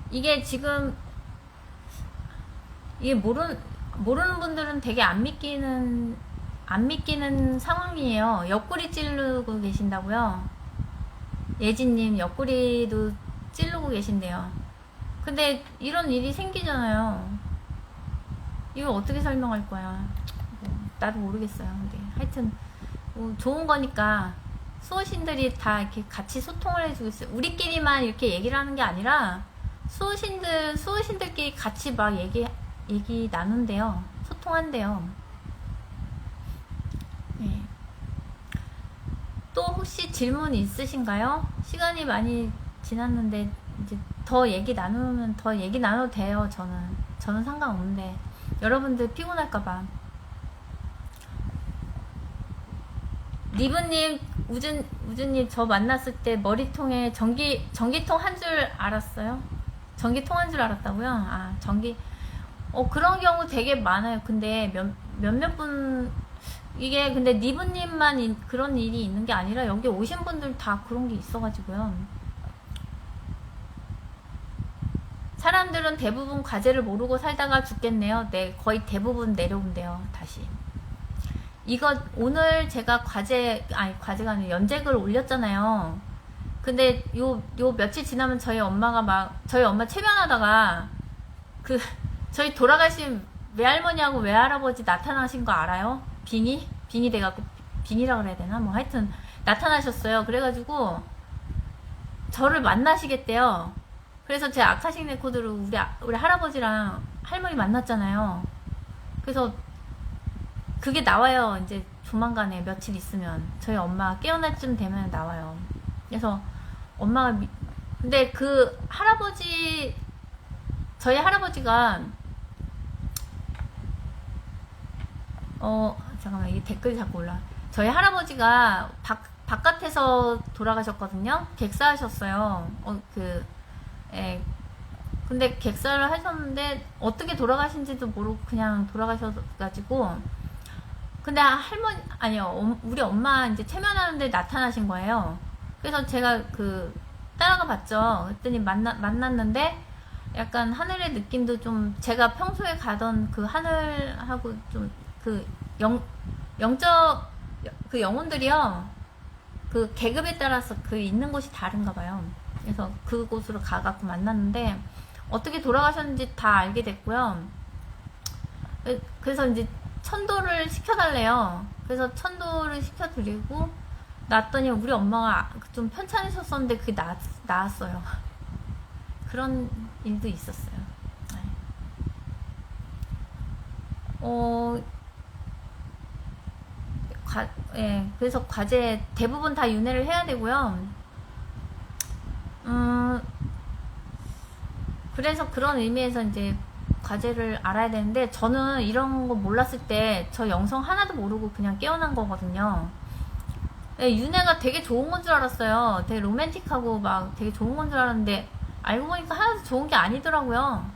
이게 지금 이게 모르는 분들은 되게 안 믿기는 상황이에요. 옆구리 찌르고 계신다고요? 예진님 옆구리도 찌르고 계신데요. 근데 이런 일이 생기잖아요. 이거 어떻게 설명할 거야? 나도 모르겠어요. 근데 하여튼 좋은 거니까 수호신들이 다 이렇게 같이 소통을 해주고 있어요. 우리끼리만 이렇게 얘기를 하는 게 아니라 수호신들끼리 같이 막 얘기 나눈대요. 소통한대요. 네. 또 혹시 질문 있으신가요? 시간이 많이 지났는데 이제 더 얘기 나누면 더 얘기 나눠도 돼요. 저는 상관없는데 여러분들 피곤할까봐. 리브님, 우준님 저 만났을 때 머리통에 전기통 한 줄 알았어요? 전기통 한 줄 알았다고요? 아, 그런 경우 되게 많아요. 근데 몇몇 분, 이게 근데 리브님만 그런 일이 있는 게 아니라 여기 오신 분들 다 그런 게 있어가지고요. 사람들은 대부분 과제를 모르고 살다가 죽겠네요. 네, 거의 대부분 내려온대요. 다시. 이거 오늘 제가 과제가 아니라 연재글 올렸잖아요. 근데 요 며칠 지나면 저희 엄마 체면하다가 저희 돌아가신 외할머니하고 외할아버지 나타나신 거 알아요? 빙이 돼갖고 빙이라 그래야 되나? 뭐 하여튼 나타나셨어요. 그래가지고 저를 만나시겠대요. 그래서 제 아카식 레코드로 우리 할아버지랑 할머니 만났잖아요. 그래서 그게 나와요. 이제 조만간에 며칠 있으면 저희 엄마 깨어날 쯤 되면 나와요. 그래서 엄마가 근데 저희 할아버지가 잠깐만, 이게 댓글이 자꾸 올라. 저희 할아버지가 바깥에서 돌아가셨거든요. 객사하셨어요. 근데 객사를 하셨는데 어떻게 돌아가신지도 모르고 그냥 돌아가셔가지고, 근데 우리 엄마 이제 체면하는데 나타나신 거예요. 그래서 제가 따라가 봤죠. 그랬더니 만났는데, 약간 하늘의 느낌도 좀 제가 평소에 가던 그 하늘하고 좀 그 영적 그 영혼들이요. 그 계급에 따라서 그 있는 곳이 다른가 봐요. 그래서 그곳으로 가갖고 만났는데 어떻게 돌아가셨는지 다 알게 됐고요. 그래서 이제 천도를 시켜달래요. 그래서 천도를 시켜드리고 났더니 우리 엄마가 좀 편찮으셨었는데 그게 나았어요. 그런 일도 있었어요. 네. 예, 그래서 과제 대부분 다 윤회를 해야 되고요. 그래서 그런 의미에서 이제 과제를 알아야 되는데 저는 이런 거 몰랐을 때 저 영성 하나도 모르고 그냥 깨어난 거거든요. 예, 윤회가 되게 좋은 건 줄 알았어요. 되게 로맨틱하고 막 되게 좋은 건 줄 알았는데 알고 보니까 하나도 좋은 게 아니더라고요.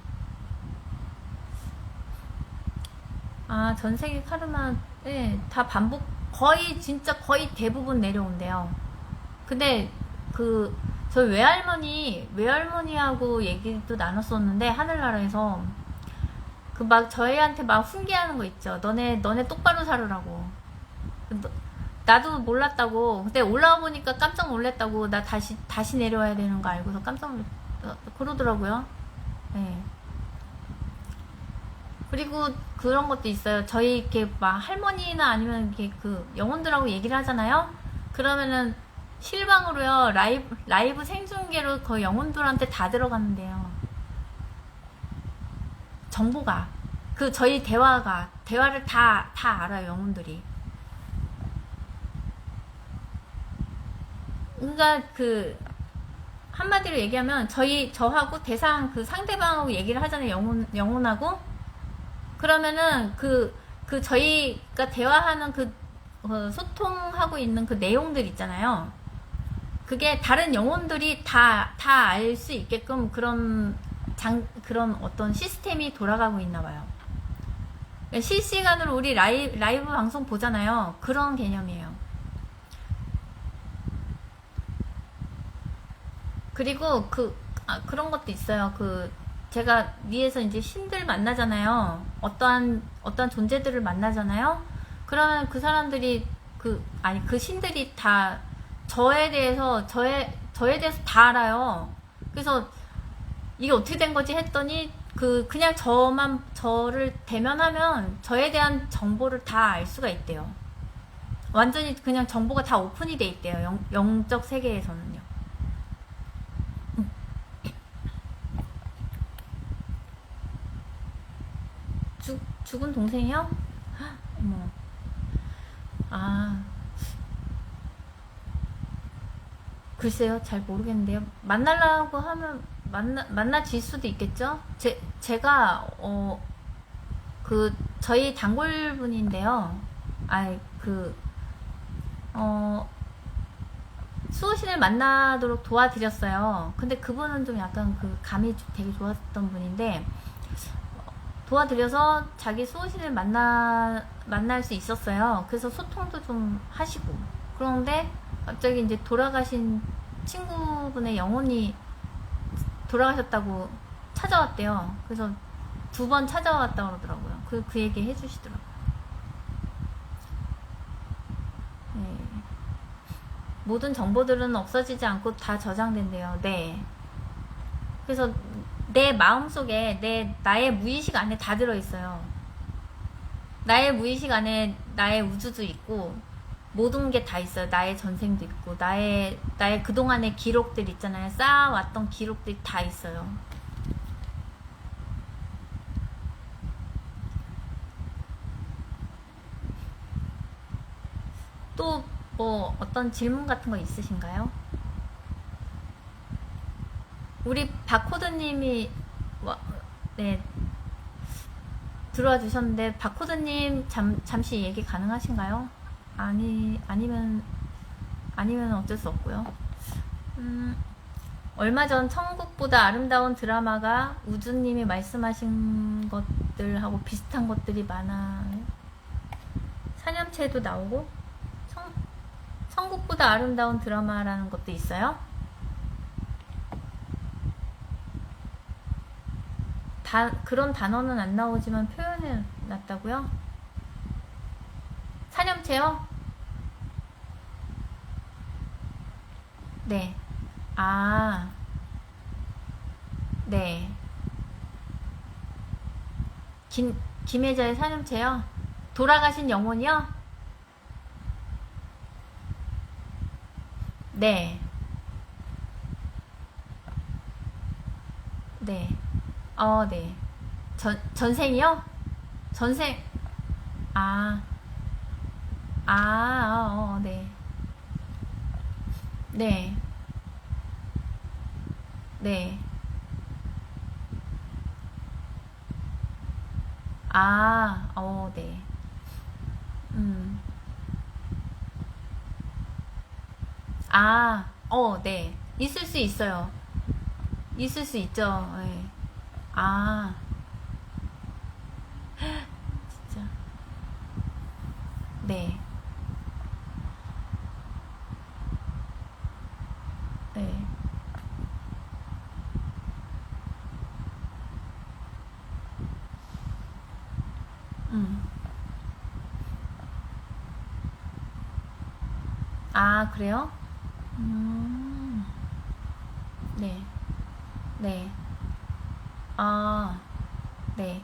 아, 전 세계 카르마, 예, 다 반복, 거의, 진짜 거의 대부분 내려온대요. 근데, 저희 외할머니하고 얘기도 나눴었는데, 하늘나라에서, 저희한테 막 훈계하는 거 있죠. 너네 똑바로 살으라고. 나도 몰랐다고. 근데 올라와 보니까 깜짝 놀랐다고. 나 다시 내려와야 되는 거 알고서 깜짝 그러더라고요. 네. 그리고 그런 것도 있어요. 저희 이렇게 막 할머니나 아니면 이렇게 그 영혼들하고 얘기를 하잖아요. 그러면은 실방으로요. 라이브 생중계로 그 영혼들한테 다 들어갔는데요. 정보가. 저희 대화를 다 알아요. 영혼들이. 그러니까 한마디로 얘기하면 저하고 대상 상대방하고 얘기를 하잖아요. 영혼하고. 그러면은 저희가 대화하는 소통하고 있는 그 내용들 있잖아요. 그게 다른 영혼들이 다 알 수 있게끔 그런 어떤 시스템이 돌아가고 있나 봐요. 실시간으로 우리 라이브 방송 보잖아요. 그런 개념이에요. 그리고 그런 것도 있어요. 제가 위에서 이제 신들 만나잖아요. 어떠한 존재들을 만나잖아요. 그러면 그 사람들이 그 신들이 다 저에 대해서 다 알아요. 그래서 이게 어떻게 된 거지 했더니 그냥 저를 대면하면 저에 대한 정보를 다 알 수가 있대요. 완전히 그냥 정보가 다 오픈이 돼 있대요. 영적 세계에서는요. 죽은 동생이요? 어머. 아, 글쎄요, 잘 모르겠는데요. 만나려고 하면 만나질 수도 있겠죠? 제가 저희 단골분인데요. 수호신을 만나도록 도와드렸어요. 근데 그분은 좀 약간 감이 되게 좋았던 분인데 도와드려서 자기 수호신을 만날 수 있었어요. 그래서 소통도 좀 하시고. 그런데 갑자기 이제 돌아가신 친구분의 영혼이 돌아가셨다고 찾아왔대요. 그래서 2번 찾아왔다고 그러더라고요. 그 얘기 해주시더라고요. 네. 모든 정보들은 없어지지 않고 다 저장된대요. 네. 그래서 내 마음속에 나의 무의식 안에 다 들어있어요. 나의 무의식 안에 나의 우주도 있고 모든 게 다 있어요. 나의 전생도 있고 나의 그동안의 기록들 있잖아요. 쌓아왔던 기록들이 다 있어요. 또 뭐 어떤 질문 같은 거 있으신가요? 우리 바코드님이 네, 들어와 주셨는데 바코드님 잠시 얘기 가능하신가요? 아니면 어쩔 수 없고요. 얼마 전 천국보다 아름다운 드라마가 우주님이 말씀하신 것들하고 비슷한 것들이 많아요. 사념체도 나오고 천국보다 아름다운 드라마라는 것도 있어요. 그런 단어는 안 나오지만 표현해 놨다고요? 사념체요? 네. 아, 네. 김혜자의 사념체요? 돌아가신 영혼이요? 네. 네. 네. 전생이요? 전생, 아, 네. 네. 네. 네. 음. 네. 있을 수 있어요. 있을 수 있죠. 네. 아, 진짜. 네. 네. 음. 그래요? 음. 네. 네. 아, 네.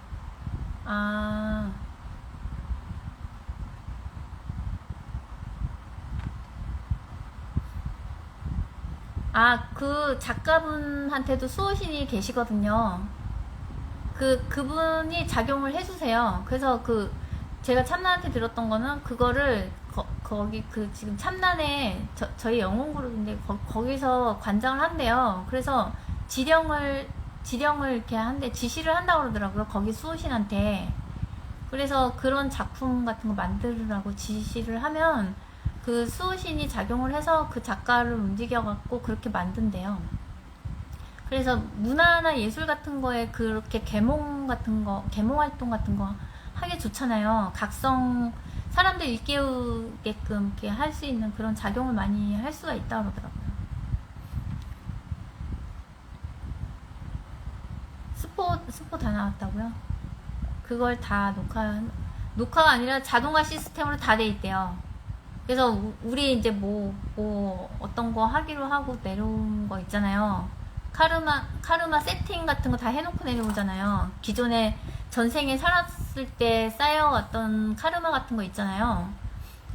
아, 그 작가분한테도 수호신이 계시거든요. 그분이 작용을 해주세요. 그래서 제가 참나한테 들었던 거는 그거를 거기 지금 참나에 저희 영혼그룹인데 거기서 관장을 한대요. 그래서 지령을 이렇게 한대, 지시를 한다고 그러더라고요. 거기 수호신한테. 그래서 그런 작품 같은 거 만들으라고 지시를 하면 그 수호신이 작용을 해서 그 작가를 움직여갖고 그렇게 만든대요. 그래서 문화나 예술 같은 거에 그렇게 계몽 활동 같은 거 하기 좋잖아요. 사람들 일깨우게끔 이렇게 할 수 있는 그런 작용을 많이 할 수가 있다고 그러더라고요. 스포 다 나왔다고요? 그걸 다 녹화가 아니라 자동화 시스템으로 다 돼 있대요. 그래서 우리 이제 어떤 거 하기로 하고 내려온 거 있잖아요. 카르마 세팅 같은 거 다 해놓고 내려오잖아요. 기존에 전생에 살았을 때 쌓여왔던 카르마 같은 거 있잖아요.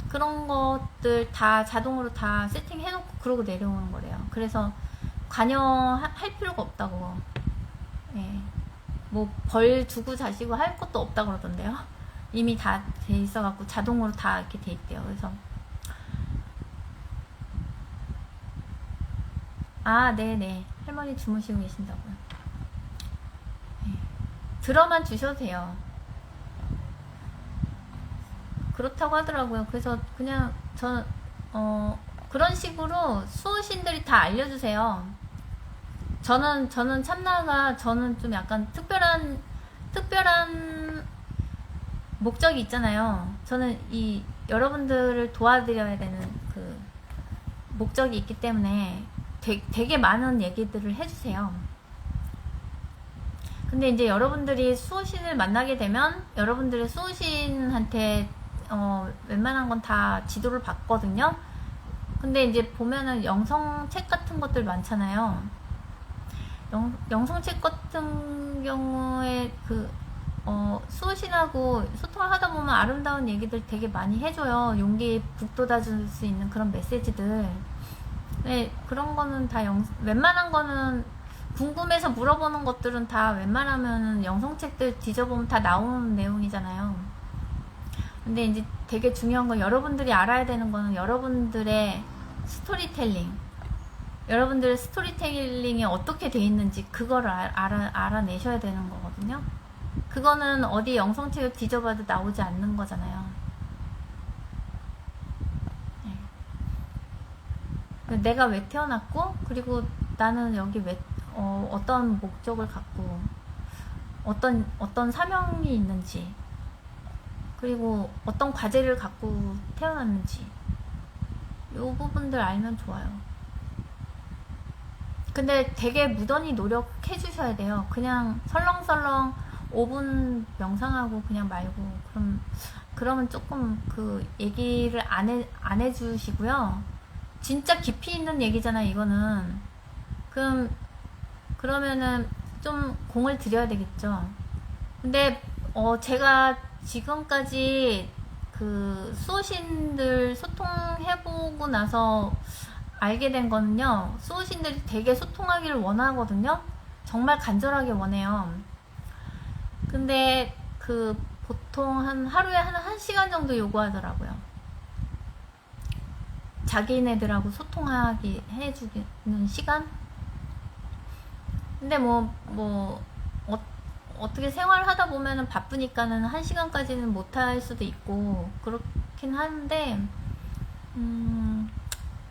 그런 것들 다 자동으로 다 세팅해놓고 그러고 내려오는 거래요. 그래서 관여할 필요가 없다고. 예. 벌 두고 자시고 할 것도 없다고 그러던데요. 이미 다 돼 있어갖고 자동으로 다 이렇게 돼 있대요. 그래서 네네. 할머니 주무시고 계신다고요. 네. 들어만 주셔도 돼요. 그렇다고 하더라고요. 그래서 그냥 그런 식으로 수호신들이 다 알려주세요. 저는 참나가 저는 좀 약간 특별한 목적이 있잖아요. 저는 여러분들을 도와드려야 되는 그 목적이 있기 때문에 되게 많은 얘기들을 해주세요. 근데 이제 여러분들이 수호신을 만나게 되면 여러분들의 수호신한테 웬만한 건 다 지도를 받거든요. 근데 이제 보면은 영성책 같은 것들 많잖아요. 영성책 같은 경우에 수호신하고 소통을 하다 보면 아름다운 얘기들 되게 많이 해줘요. 용기 북돋아줄 수 있는 그런 메시지들. 네, 그런 거는 다 웬만한 거는 궁금해서 물어보는 것들은 다 웬만하면 영성책들 뒤져보면 다 나오는 내용이잖아요. 근데 이제 되게 중요한 건 여러분들이 알아야 되는 거는 여러분들의 스토리텔링이 어떻게 돼 있는지 그거를 알아내셔야 되는 거거든요. 그거는 어디 영성책을 뒤져봐도 나오지 않는 거잖아요. 네. 내가 왜 태어났고, 그리고 나는 여기 어떤 목적을 갖고, 어떤 사명이 있는지, 그리고 어떤 과제를 갖고 태어났는지, 이 부분들 알면 좋아요. 근데 되게 무던히 노력해 주셔야 돼요. 그냥 설렁설렁 5분 명상하고 그냥 말고 그러면 조금 그 얘기를 안 해주시고요. 진짜 깊이 있는 얘기잖아요, 이거는. 그러면은 좀 공을 들여야 되겠죠. 근데 제가 지금까지 그 수호신들 소통해보고 나서 알게 된 거는요, 수호신들이 되게 소통하기를 원하거든요. 정말 간절하게 원해요. 근데 그 보통 하루에 한 1시간 정도 요구하더라고요. 자기네들하고 소통하기 해주는 시간? 근데 어떻게 생활하다 보면은 바쁘니까는 1시간까지는 못할 수도 있고 그렇긴 한데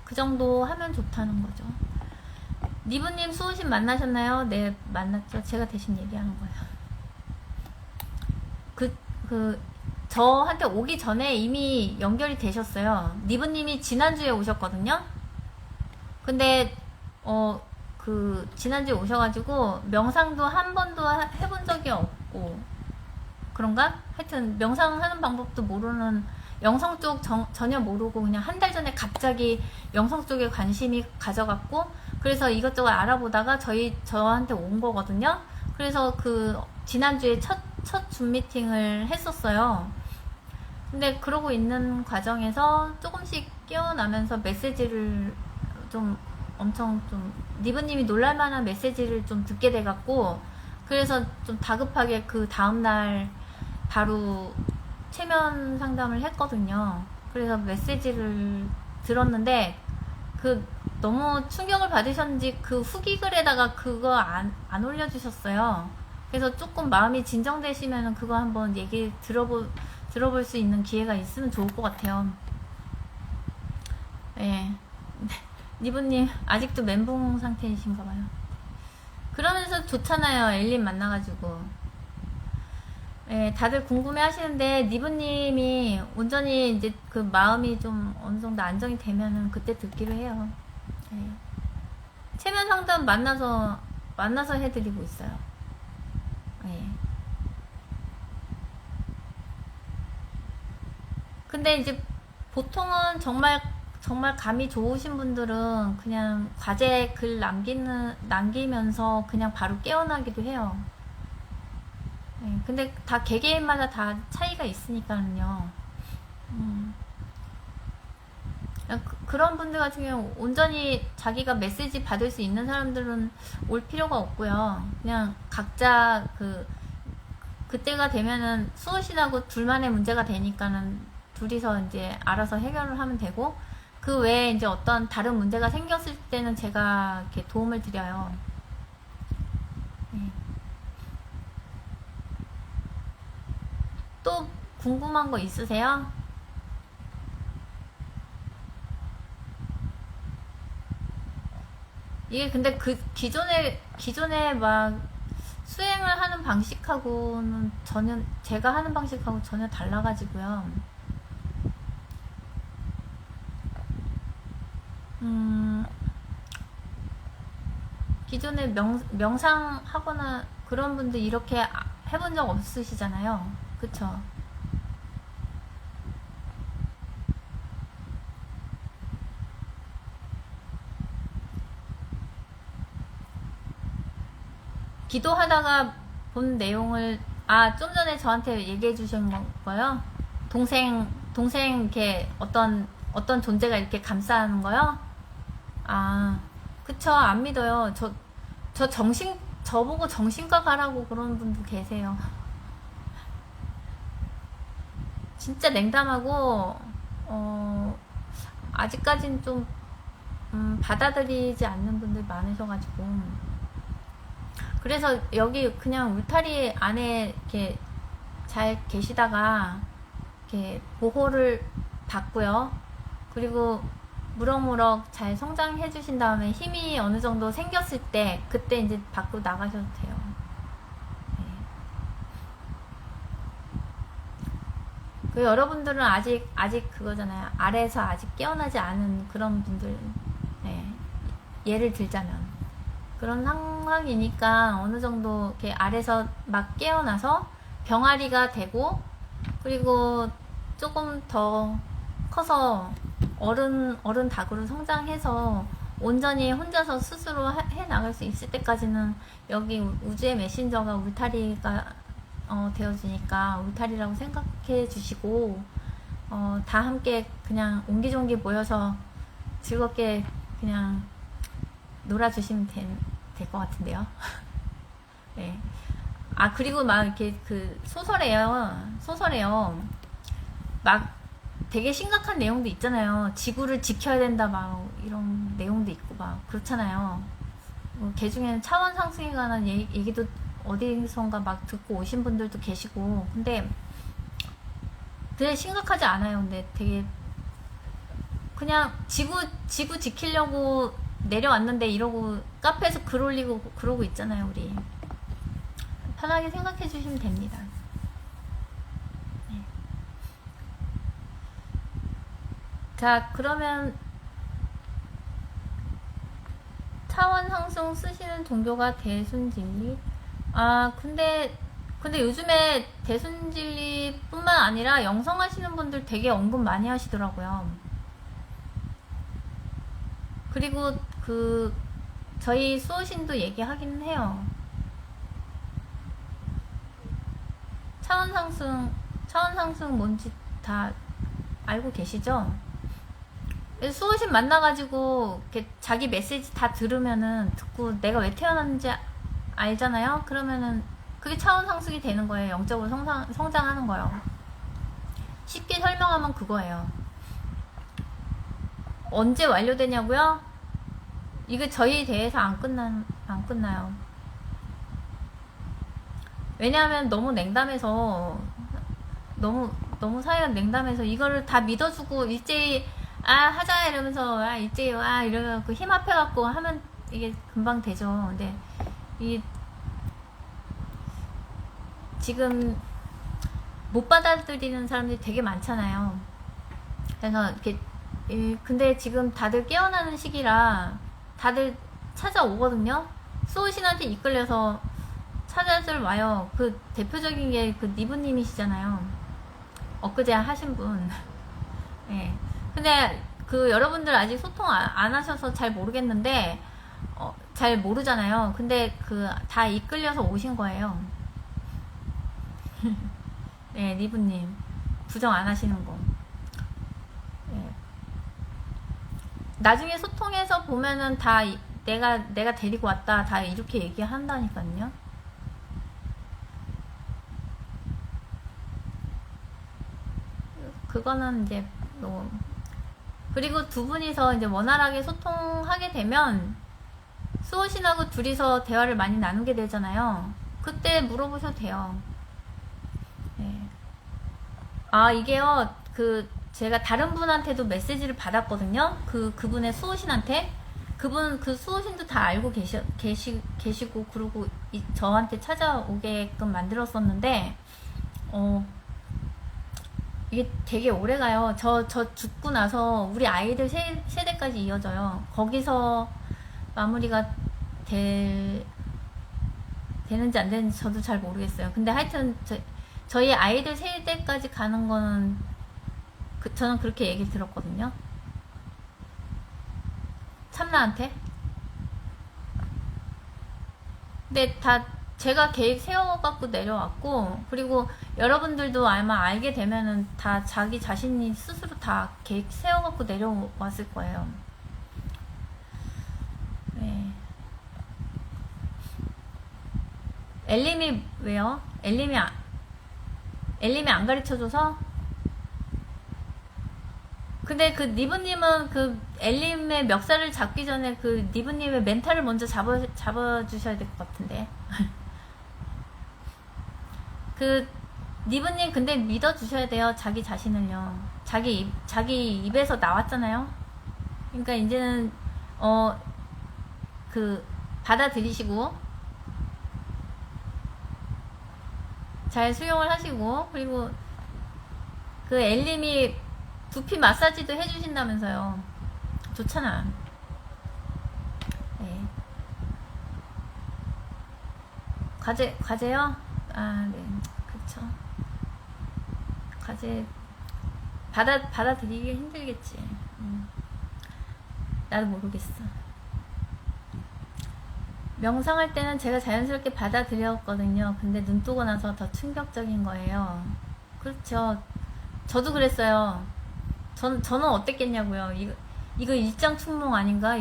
그 정도 하면 좋다는 거죠. 니브님 수호신 만나셨나요? 네, 만났죠. 제가 대신 얘기하는 거예요. 저한테 오기 전에 이미 연결이 되셨어요. 니브님이 지난주에 오셨거든요. 근데 지난주에 오셔가지고 명상도 한 번도 해본 적이 없고 그런가? 하여튼 명상하는 방법도 모르는, 영성 쪽 전혀 모르고 그냥 한 달 전에 갑자기 영성 쪽에 관심이 가져갔고, 그래서 이것저것 알아보다가 저한테 온 거거든요. 그래서 지난주에 첫 줌 미팅을 했었어요. 근데 그러고 있는 과정에서 조금씩 깨어나면서 메시지를 엄청 니브님이 놀랄만한 메시지를 좀 듣게 돼갖고, 그래서 좀 다급하게 그 다음날 바로 체면 상담을 했거든요. 그래서 메시지를 들었는데 너무 충격을 받으셨는지 그 후기 글에다가 그거 안 올려주셨어요. 그래서 조금 마음이 진정되시면 그거 한번 얘기 들어볼 수 있는 기회가 있으면 좋을 것 같아요. 예. 니브님 아직도 멘붕 상태이신가봐요. 그러면서 좋잖아요, 엘린 만나가지고. 예, 다들 궁금해 하시는데 니브님이 온전히 이제 그 마음이 좀 어느 정도 안정이 되면은 그때 듣기로 해요. 예. 체면 상담 만나서 해드리고 있어요. 예. 근데 이제 보통은 정말 감이 좋으신 분들은 그냥 과제 글 남기면서 그냥 바로 깨어나기도 해요. 네, 근데 다 개개인마다 다 차이가 있으니까요. 그런 분들 같은 경우 온전히 자기가 메시지 받을 수 있는 사람들은 올 필요가 없고요. 그냥 각자 그때가 되면은 수호신하고 둘만의 문제가 되니까는 둘이서 이제 알아서 해결을 하면 되고, 그 외에 이제 어떤 다른 문제가 생겼을 때는 제가 이렇게 도움을 드려요. 네. 또 궁금한 거 있으세요? 이게 근데 기존에 막 수행을 하는 방식하고는 제가 하는 방식하고 전혀 달라가지고요. 기존에 명상하거나 그런 분들 이렇게 해본 적 없으시잖아요. 그쵸? 기도하다가 본 내용을, 좀 전에 저한테 얘기해 주신 거요? 동생 이렇게 어떤 존재가 이렇게 감싸는 거요? 그쵸. 안 믿어요. 저보고 정신과 가라고 그러는 분도 계세요. 진짜 냉담하고, 아직까진 좀, 받아들이지 않는 분들 많으셔가지고. 그래서 여기 그냥 울타리 안에 이렇게 잘 계시다가, 이렇게 보호를 받고요. 그리고 무럭무럭 잘 성장해 주신 다음에 힘이 어느 정도 생겼을 때 그때 이제 밖으로 나가셔도 돼요. 네. 여러분들은 아직 그거잖아요. 아래에서 아직 깨어나지 않은 그런 분들. 네. 예를 들자면 그런 상황이니까 어느 정도 이렇게 아래서 막 깨어나서 병아리가 되고, 그리고 조금 더 커서 어른 닭으로 성장해서 온전히 혼자서 스스로 해 나갈 수 있을 때까지는 여기 우주의 메신저가 울타리가 되어주니까 울타리라고 생각해 주시고, 다 함께 그냥 옹기종기 모여서 즐겁게 그냥 놀아주시면 될 것 같은데요. 네. 아, 그리고 막 이렇게 그 소설에요. 막 되게 심각한 내용도 있잖아요. 지구를 지켜야 된다, 막 이런 내용도 있고, 막 그렇잖아요. 그 중에는 차원 상승에 관한 얘기도 어디선가 막 듣고 오신 분들도 계시고, 근데 되게 심각하지 않아요. 근데 되게 그냥 지구 지키려고 내려왔는데 이러고 카페에서 글 올리고 그러고 있잖아요. 우리 편하게 생각해 주시면 됩니다. 네. 자, 그러면 차원 상승 쓰시는 종교가 대순진리? 아, 근데 요즘에 대순진리 뿐만 아니라 영성하시는 분들 되게 언급 많이 하시더라고요. 그리고 저희 수호신도 얘기하긴 해요. 차원 상승 뭔지 다 알고 계시죠? 수호신 만나가지고 이렇게 자기 메시지 다 듣고 내가 왜 태어났는지 알잖아요? 그러면은 그게 차원 상승이 되는 거예요. 영적으로 성장하는 거예요. 쉽게 설명하면 그거예요. 언제 완료되냐고요? 이거 저희 대해서 안 끝나요. 왜냐하면 너무 냉담해서, 너무 사이가 냉담해서 이거를 다 믿어주고 일제히 하자 이러면서 일제히 이러면서 힘 합해갖고 하면 이게 금방 되죠. 근데 지금 못 받아들이는 사람들이 되게 많잖아요. 그래서 이렇게 근데 지금 다들 깨어나는 시기라 다들 찾아오거든요. 수호신한테 이끌려서 찾아들 와요. 그 대표적인 게 그 니브님이시잖아요. 엊그제 하신 분. 네. 근데 여러분들 아직 소통 안 하셔서 잘 모르겠는데, 잘 모르잖아요. 근데 다 이끌려서 오신 거예요. 네, 니브님. 부정 안 하시는 거. 네. 나중에 소통해서 보면은 다 내가 데리고 왔다. 다 이렇게 얘기한다니까요. 그거는 이제 그리고 두 분이서 이제 원활하게 소통하게 되면 수호신하고 둘이서 대화를 많이 나누게 되잖아요. 그때 물어보셔도 돼요. 네. 아, 이게요, 제가 다른 분한테도 메시지를 받았거든요. 그분의 수호신한테. 그 수호신도 다 알고 계시고, 그러고 저한테 찾아오게끔 만들었었는데, 이게 되게 오래 가요. 저 죽고 나서 우리 아이들 세대까지 이어져요. 거기서 마무리가 되는지 안 되는지 저도 잘 모르겠어요. 근데 하여튼 저희 아이들 세대까지 가는 거는 저는 그렇게 얘기 들었거든요. 참나한테. 근데 다 제가 계획 세워갖고 내려왔고, 그리고 여러분들도 아마 알게 되면은 다 자기 자신이 스스로 다 계획 세워갖고 내려왔을 거예요. 네. 엘림이 왜요? 엘림이 안 가르쳐줘서? 근데 니브님은 엘림의 멱살을 잡기 전에 니브님의 멘탈을 먼저 잡아주셔야 될 것 같은데. 니브님 근데 믿어주셔야 돼요. 자기 자신을요. 자기 입에서 나왔잖아요. 그러니까 이제는 받아들이시고 잘 수용을 하시고, 그리고 엘림이 두피 마사지도 해주신다면서요. 좋잖아. 네. 과제요? 아, 네. 그쵸. 과제, 받아들이기 힘들겠지. 나도 모르겠어. 명상할 때는 제가 자연스럽게 받아들였거든요. 근데 눈 뜨고 나서 더 충격적인 거예요. 그렇죠. 저도 그랬어요. 저는 어땠겠냐고요. 이거 일장춘몽 아닌가?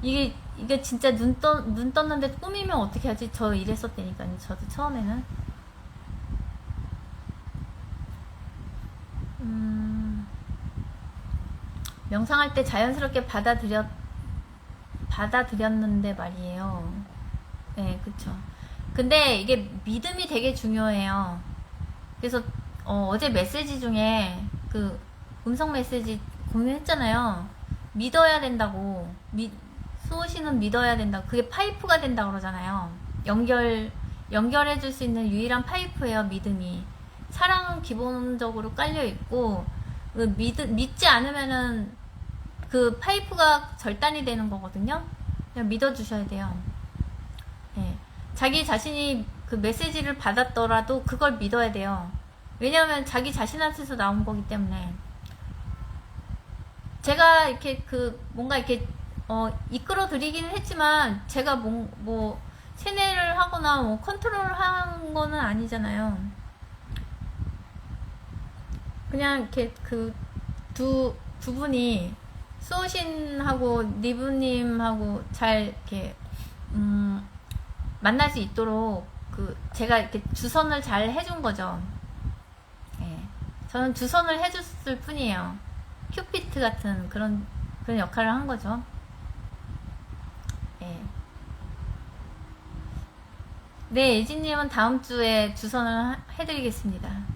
이게 진짜 눈 떴는데 꿈이면 어떻게 하지? 저 이랬었다니까요. 저도 처음에는. 명상할 때 자연스럽게 받아들였는데 말이에요. 네, 그쵸. 근데 이게 믿음이 되게 중요해요. 그래서 어제 메시지 중에 그 음성 메시지 공유했잖아요. 믿어야 된다고. 수호신은 믿어야 된다. 그게 파이프가 된다 그러잖아요. 연결해줄 수 있는 유일한 파이프예요. 믿음이. 사랑은 기본적으로 깔려 있고 믿지 않으면은 그 파이프가 절단이 되는 거거든요. 그냥 믿어주셔야 돼요. 네. 자기 자신이 그 메시지를 받았더라도 그걸 믿어야 돼요. 왜냐하면 자기 자신한테서 나온 거기 때문에. 제가 이렇게 뭔가 이렇게 이끌어 드리기는 했지만 제가 뭐 세뇌를 하거나 뭐 컨트롤을 한 거는 아니잖아요. 그냥 이렇게 두 분이 수호신하고 리브님하고 잘 이렇게 만날 수 있도록 제가 이렇게 주선을 잘 해준 거죠. 예. 저는 주선을 해줬을 뿐이에요. 큐피트 같은 그런 역할을 한 거죠. 예. 네, 예진님은 다음 주에 주선을 해드리겠습니다.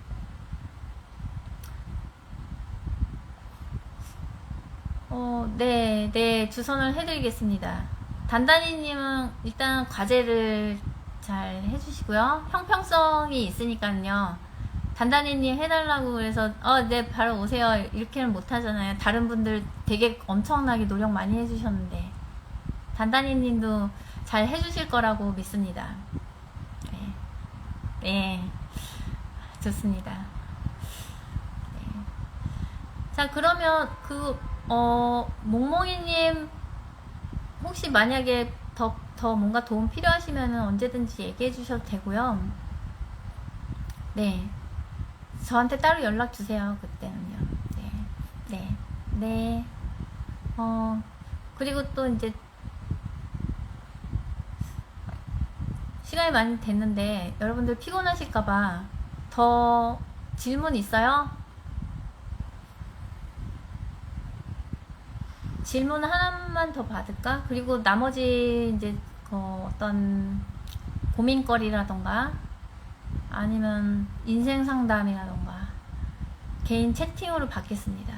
네, 주선을 해드리겠습니다. 단단히님은 일단 과제를 잘 해주시고요. 형평성이 있으니까요. 단단히님 해달라고 그래서 네, 바로 오세요. 이렇게는 못하잖아요. 다른 분들 되게 엄청나게 노력 많이 해주셨는데 단단히님도 잘 해주실 거라고 믿습니다. 네, 네. 좋습니다. 네. 자, 그러면 몽몽이님 혹시 만약에 더 뭔가 도움 필요하시면 언제든지 얘기해 주셔도 되고요. 네. 저한테 따로 연락 주세요. 그때는요. 네. 네. 네. 그리고 또 이제 시간이 많이 됐는데 여러분들 피곤하실까봐 더 질문 있어요? 질문 하나만 더 받을까? 그리고 나머지 이제 어떤 고민거리라던가 아니면 인생 상담이라던가 개인 채팅으로 받겠습니다.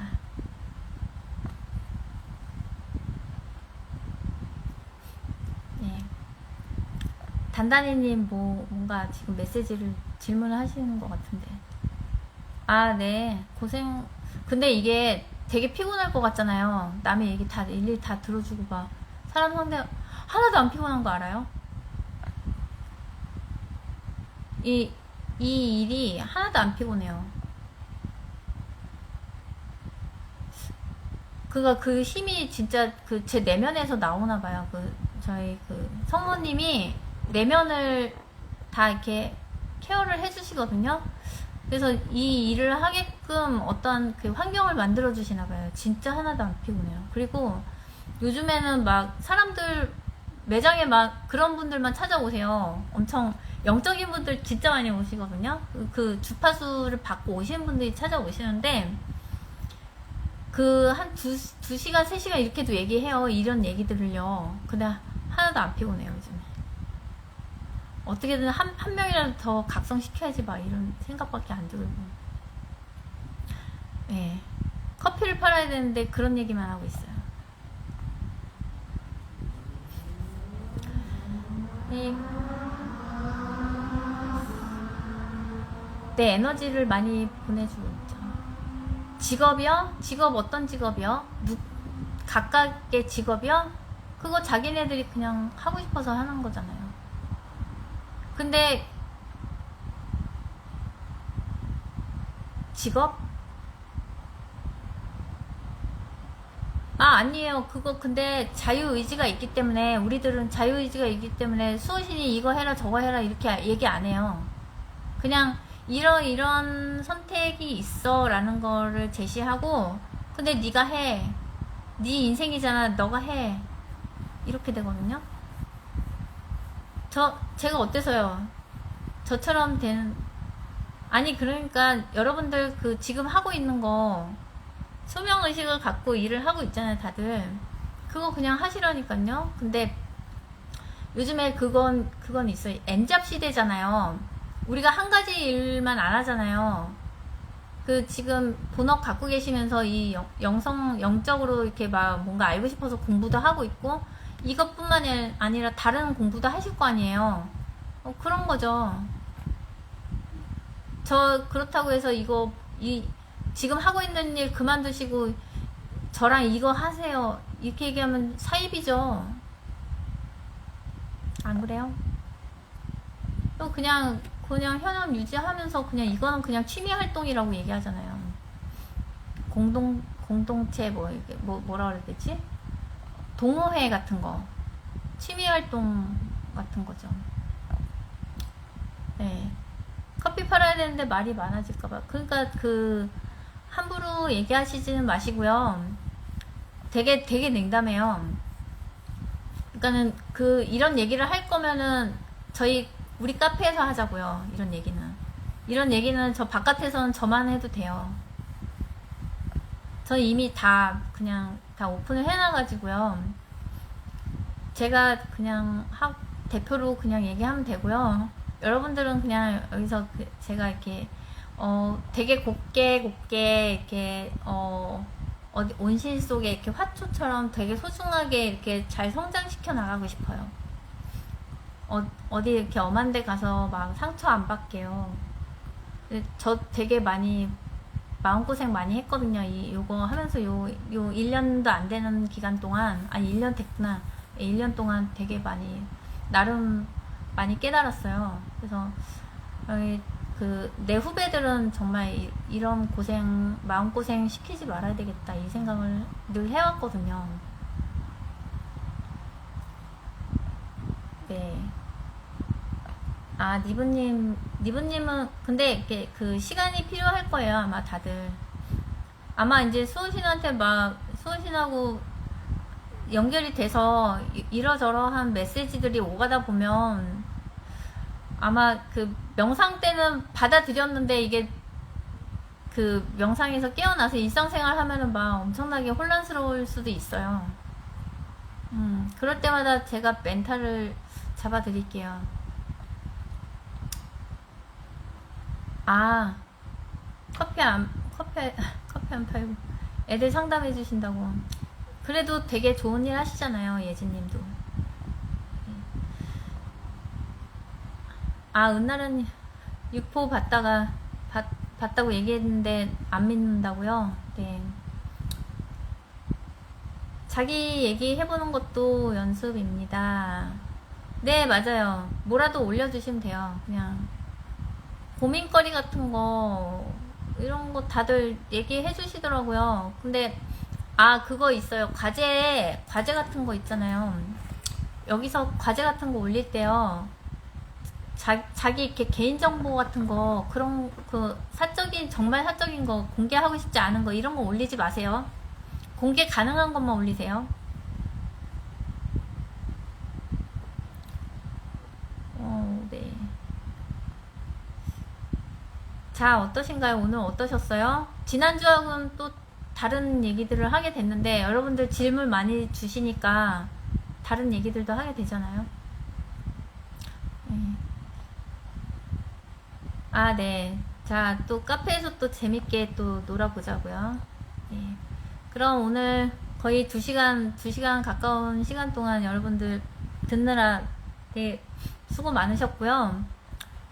네. 단단히님 뭔가 지금 메시지를 질문을 하시는 것 같은데. 아, 네. 고생. 근데 이게 되게 피곤할 것 같잖아요. 남의 얘기 일일이 다 들어주고 막 사람 상대 하나도 안 피곤한 거 알아요? 이 일이 하나도 안 피곤해요. 그 힘이 진짜 제 내면에서 나오나 봐요. 저희 성모님이 내면을 다 이렇게 케어를 해주시거든요. 그래서 이 일을 하게끔 어떤 환경을 만들어 주시나 봐요. 진짜 하나도 안 피곤해요. 그리고 요즘에는 막 사람들 매장에 막 그런 분들만 찾아오세요. 엄청 영적인 분들 진짜 많이 오시거든요. 주파수를 받고 오시는 분들이 찾아오시는데 한 2시간, 3시간 이렇게도 얘기해요. 이런 얘기들을요. 근데 하나도 안 피곤해요, 요즘에. 어떻게든 한 명이라도 더 각성시켜야지 막 이런 생각밖에 안 들고. 네. 커피를 팔아야 되는데 그런 얘기만 하고 있어요. 네. 내 에너지를 많이 보내주고 있죠. 직업이요? 직업 어떤 직업이요? 각각의 직업이요? 그거 자기네들이 그냥 하고 싶어서 하는 거잖아요. 근데 직업? 아니에요. 그거 근데 자유의지가 있기 때문에, 우리들은 자유의지가 있기 때문에 수호신이 이거 해라 저거 해라 이렇게 얘기 안 해요. 그냥 이런 선택이 있어 라는 거를 제시하고, 근데 네가 해. 네 인생이잖아. 너가 해. 이렇게 되거든요. 제가 어때서요? 저처럼 되는, 아니 그러니까 여러분들 그 지금 하고 있는 거 소명의식을 갖고 일을 하고 있잖아요, 다들. 그거 그냥 하시라니까요. 근데 요즘에 그건 있어요. N잡 시대잖아요. 우리가 한 가지 일만 안 하잖아요. 그 지금 본업 갖고 계시면서 이 영적으로 이렇게 막 뭔가 알고 싶어서 공부도 하고 있고, 이것뿐만 아니라 다른 공부도 하실 거 아니에요. 그런 거죠. 그렇다고 해서 지금 하고 있는 일 그만두시고 저랑 이거 하세요 이렇게 얘기하면 사입이죠. 안 그래요? 또 그냥 현업 유지하면서 그냥 이거는 그냥 취미 활동이라고 얘기하잖아요. 공동체 뭐라 그래야 되지? 동호회 같은 거, 취미 활동 같은 거죠. 네. 커피 팔아야 되는데 말이 많아질까봐. 그러니까 함부로 얘기하시지는 마시고요. 되게 냉담해요. 그러니까는 이런 얘기를 할 거면은 우리 카페에서 하자고요. 이런 얘기는 저 바깥에서는 저만 해도 돼요. 저는 이미 그냥 다 오픈을 해놔가지고요. 제가 그냥 대표로 그냥 얘기하면 되고요. 여러분들은 그냥 여기서 제가 이렇게 되게 곱게 이렇게 어디 온실 속에 이렇게 화초처럼 되게 소중하게 이렇게 잘 성장시켜 나가고 싶어요. 어디 이렇게 엄한 데 가서 막 상처 안 받게요. 저 되게 많이 마음고생 많이 했거든요. 요거 하면서 요 1년도 안 되는 기간 동안, 1년 됐구나. 1년 동안 되게 많이 나름 많이 깨달았어요. 그래서 내 후배들은 정말 이런 마음고생 시키지 말아야 되겠다 이 생각을 늘 해왔거든요. 네. 니브님은 근데 이렇게 시간이 필요할 거예요. 아마 다들. 아마 이제 수호신하고 연결이 돼서 이러저러한 메시지들이 오가다 보면 아마 명상 때는 받아들였는데 이게 명상에서 깨어나서 일상생활 하면은 막 엄청나게 혼란스러울 수도 있어요. 그럴 때마다 제가 멘탈을 잡아드릴게요. 커피 안 팔고 애들 상담해 주신다고. 그래도 되게 좋은 일 하시잖아요, 예진님도. 은나라님 육포 봤다고 얘기했는데 안 믿는다고요? 네. 자기 얘기 해보는 것도 연습입니다. 네, 맞아요. 뭐라도 올려주시면 돼요. 그냥 고민거리 같은 거 이런 거 다들 얘기해 주시더라고요. 근데 그거 있어요. 과제 같은 거 있잖아요. 여기서 과제 같은 거 올릴 때요. 자기 이렇게 개인정보 같은 거, 그런, 정말 사적인 거, 공개하고 싶지 않은 거, 이런 거 올리지 마세요. 공개 가능한 것만 올리세요. 네. 자, 어떠신가요? 오늘 어떠셨어요? 지난주하고는 또 다른 얘기들을 하게 됐는데, 여러분들 질문 많이 주시니까 다른 얘기들도 하게 되잖아요. 네. 자, 또 카페에서 또 재밌게 또 놀아보자고요. 네. 그럼 오늘 거의 2시간 가까운 시간 동안 여러분들 듣느라 되게 수고 많으셨고요.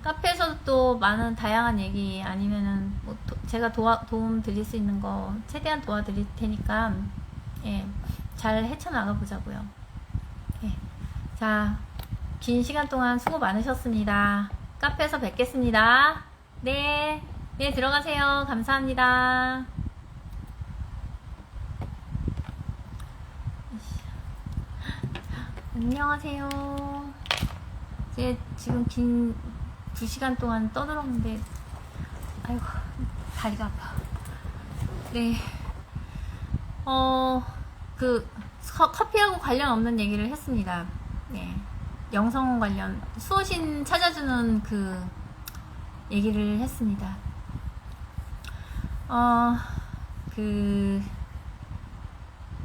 카페에서도 또 많은 다양한 얘기 아니면은 뭐 제가 도움 드릴 수 있는 거 최대한 도와드릴 테니까 잘 헤쳐나가 보자고요. 자, 긴 시간 동안 수고 많으셨습니다. 카페에서 뵙겠습니다. 네, 네, 들어가세요. 감사합니다. 안녕하세요. 이제 지금 긴 2시간 동안 떠들었는데, 아이고, 다리가 아파. 네. 커피하고 관련 없는 얘기를 했습니다. 네. 영성 관련, 수호신 찾아주는 그 얘기를 했습니다.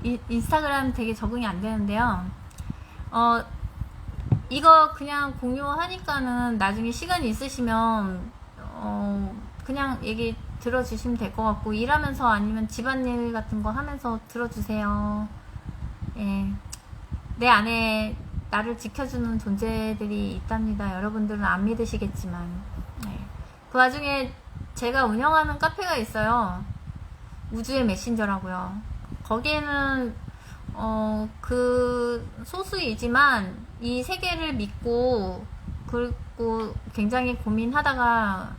인스타그램 되게 적응이 안 되는데요. 이거 그냥 공유하니까는 나중에 시간이 있으시면, 그냥 얘기 들어주시면 될 것 같고, 일하면서 아니면 집안일 같은 거 하면서 들어주세요. 예. 내 안에 나를 지켜주는 존재들이 있답니다. 여러분들은 안 믿으시겠지만. 예. 그 와중에 제가 운영하는 카페가 있어요. 우주의 메신저라고요. 거기에는 그 소수이지만 이 세계를 믿고 그리고 굉장히 고민하다가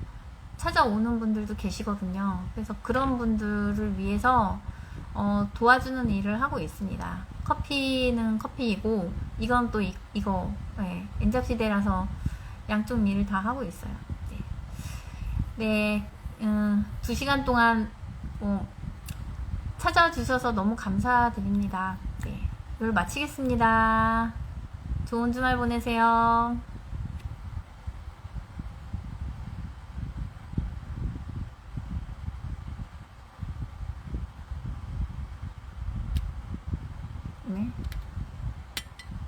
찾아오는 분들도 계시거든요. 그래서 그런 분들을 위해서 도와주는 일을 하고 있습니다. 커피는 커피이고 이건 또 이거 네, 엔잡시대라서 양쪽 일을 다 하고 있어요. 네, 2시간 동안 찾아주셔서 너무 감사드립니다. 네, 이걸 마치겠습니다. 좋은 주말 보내세요. 네.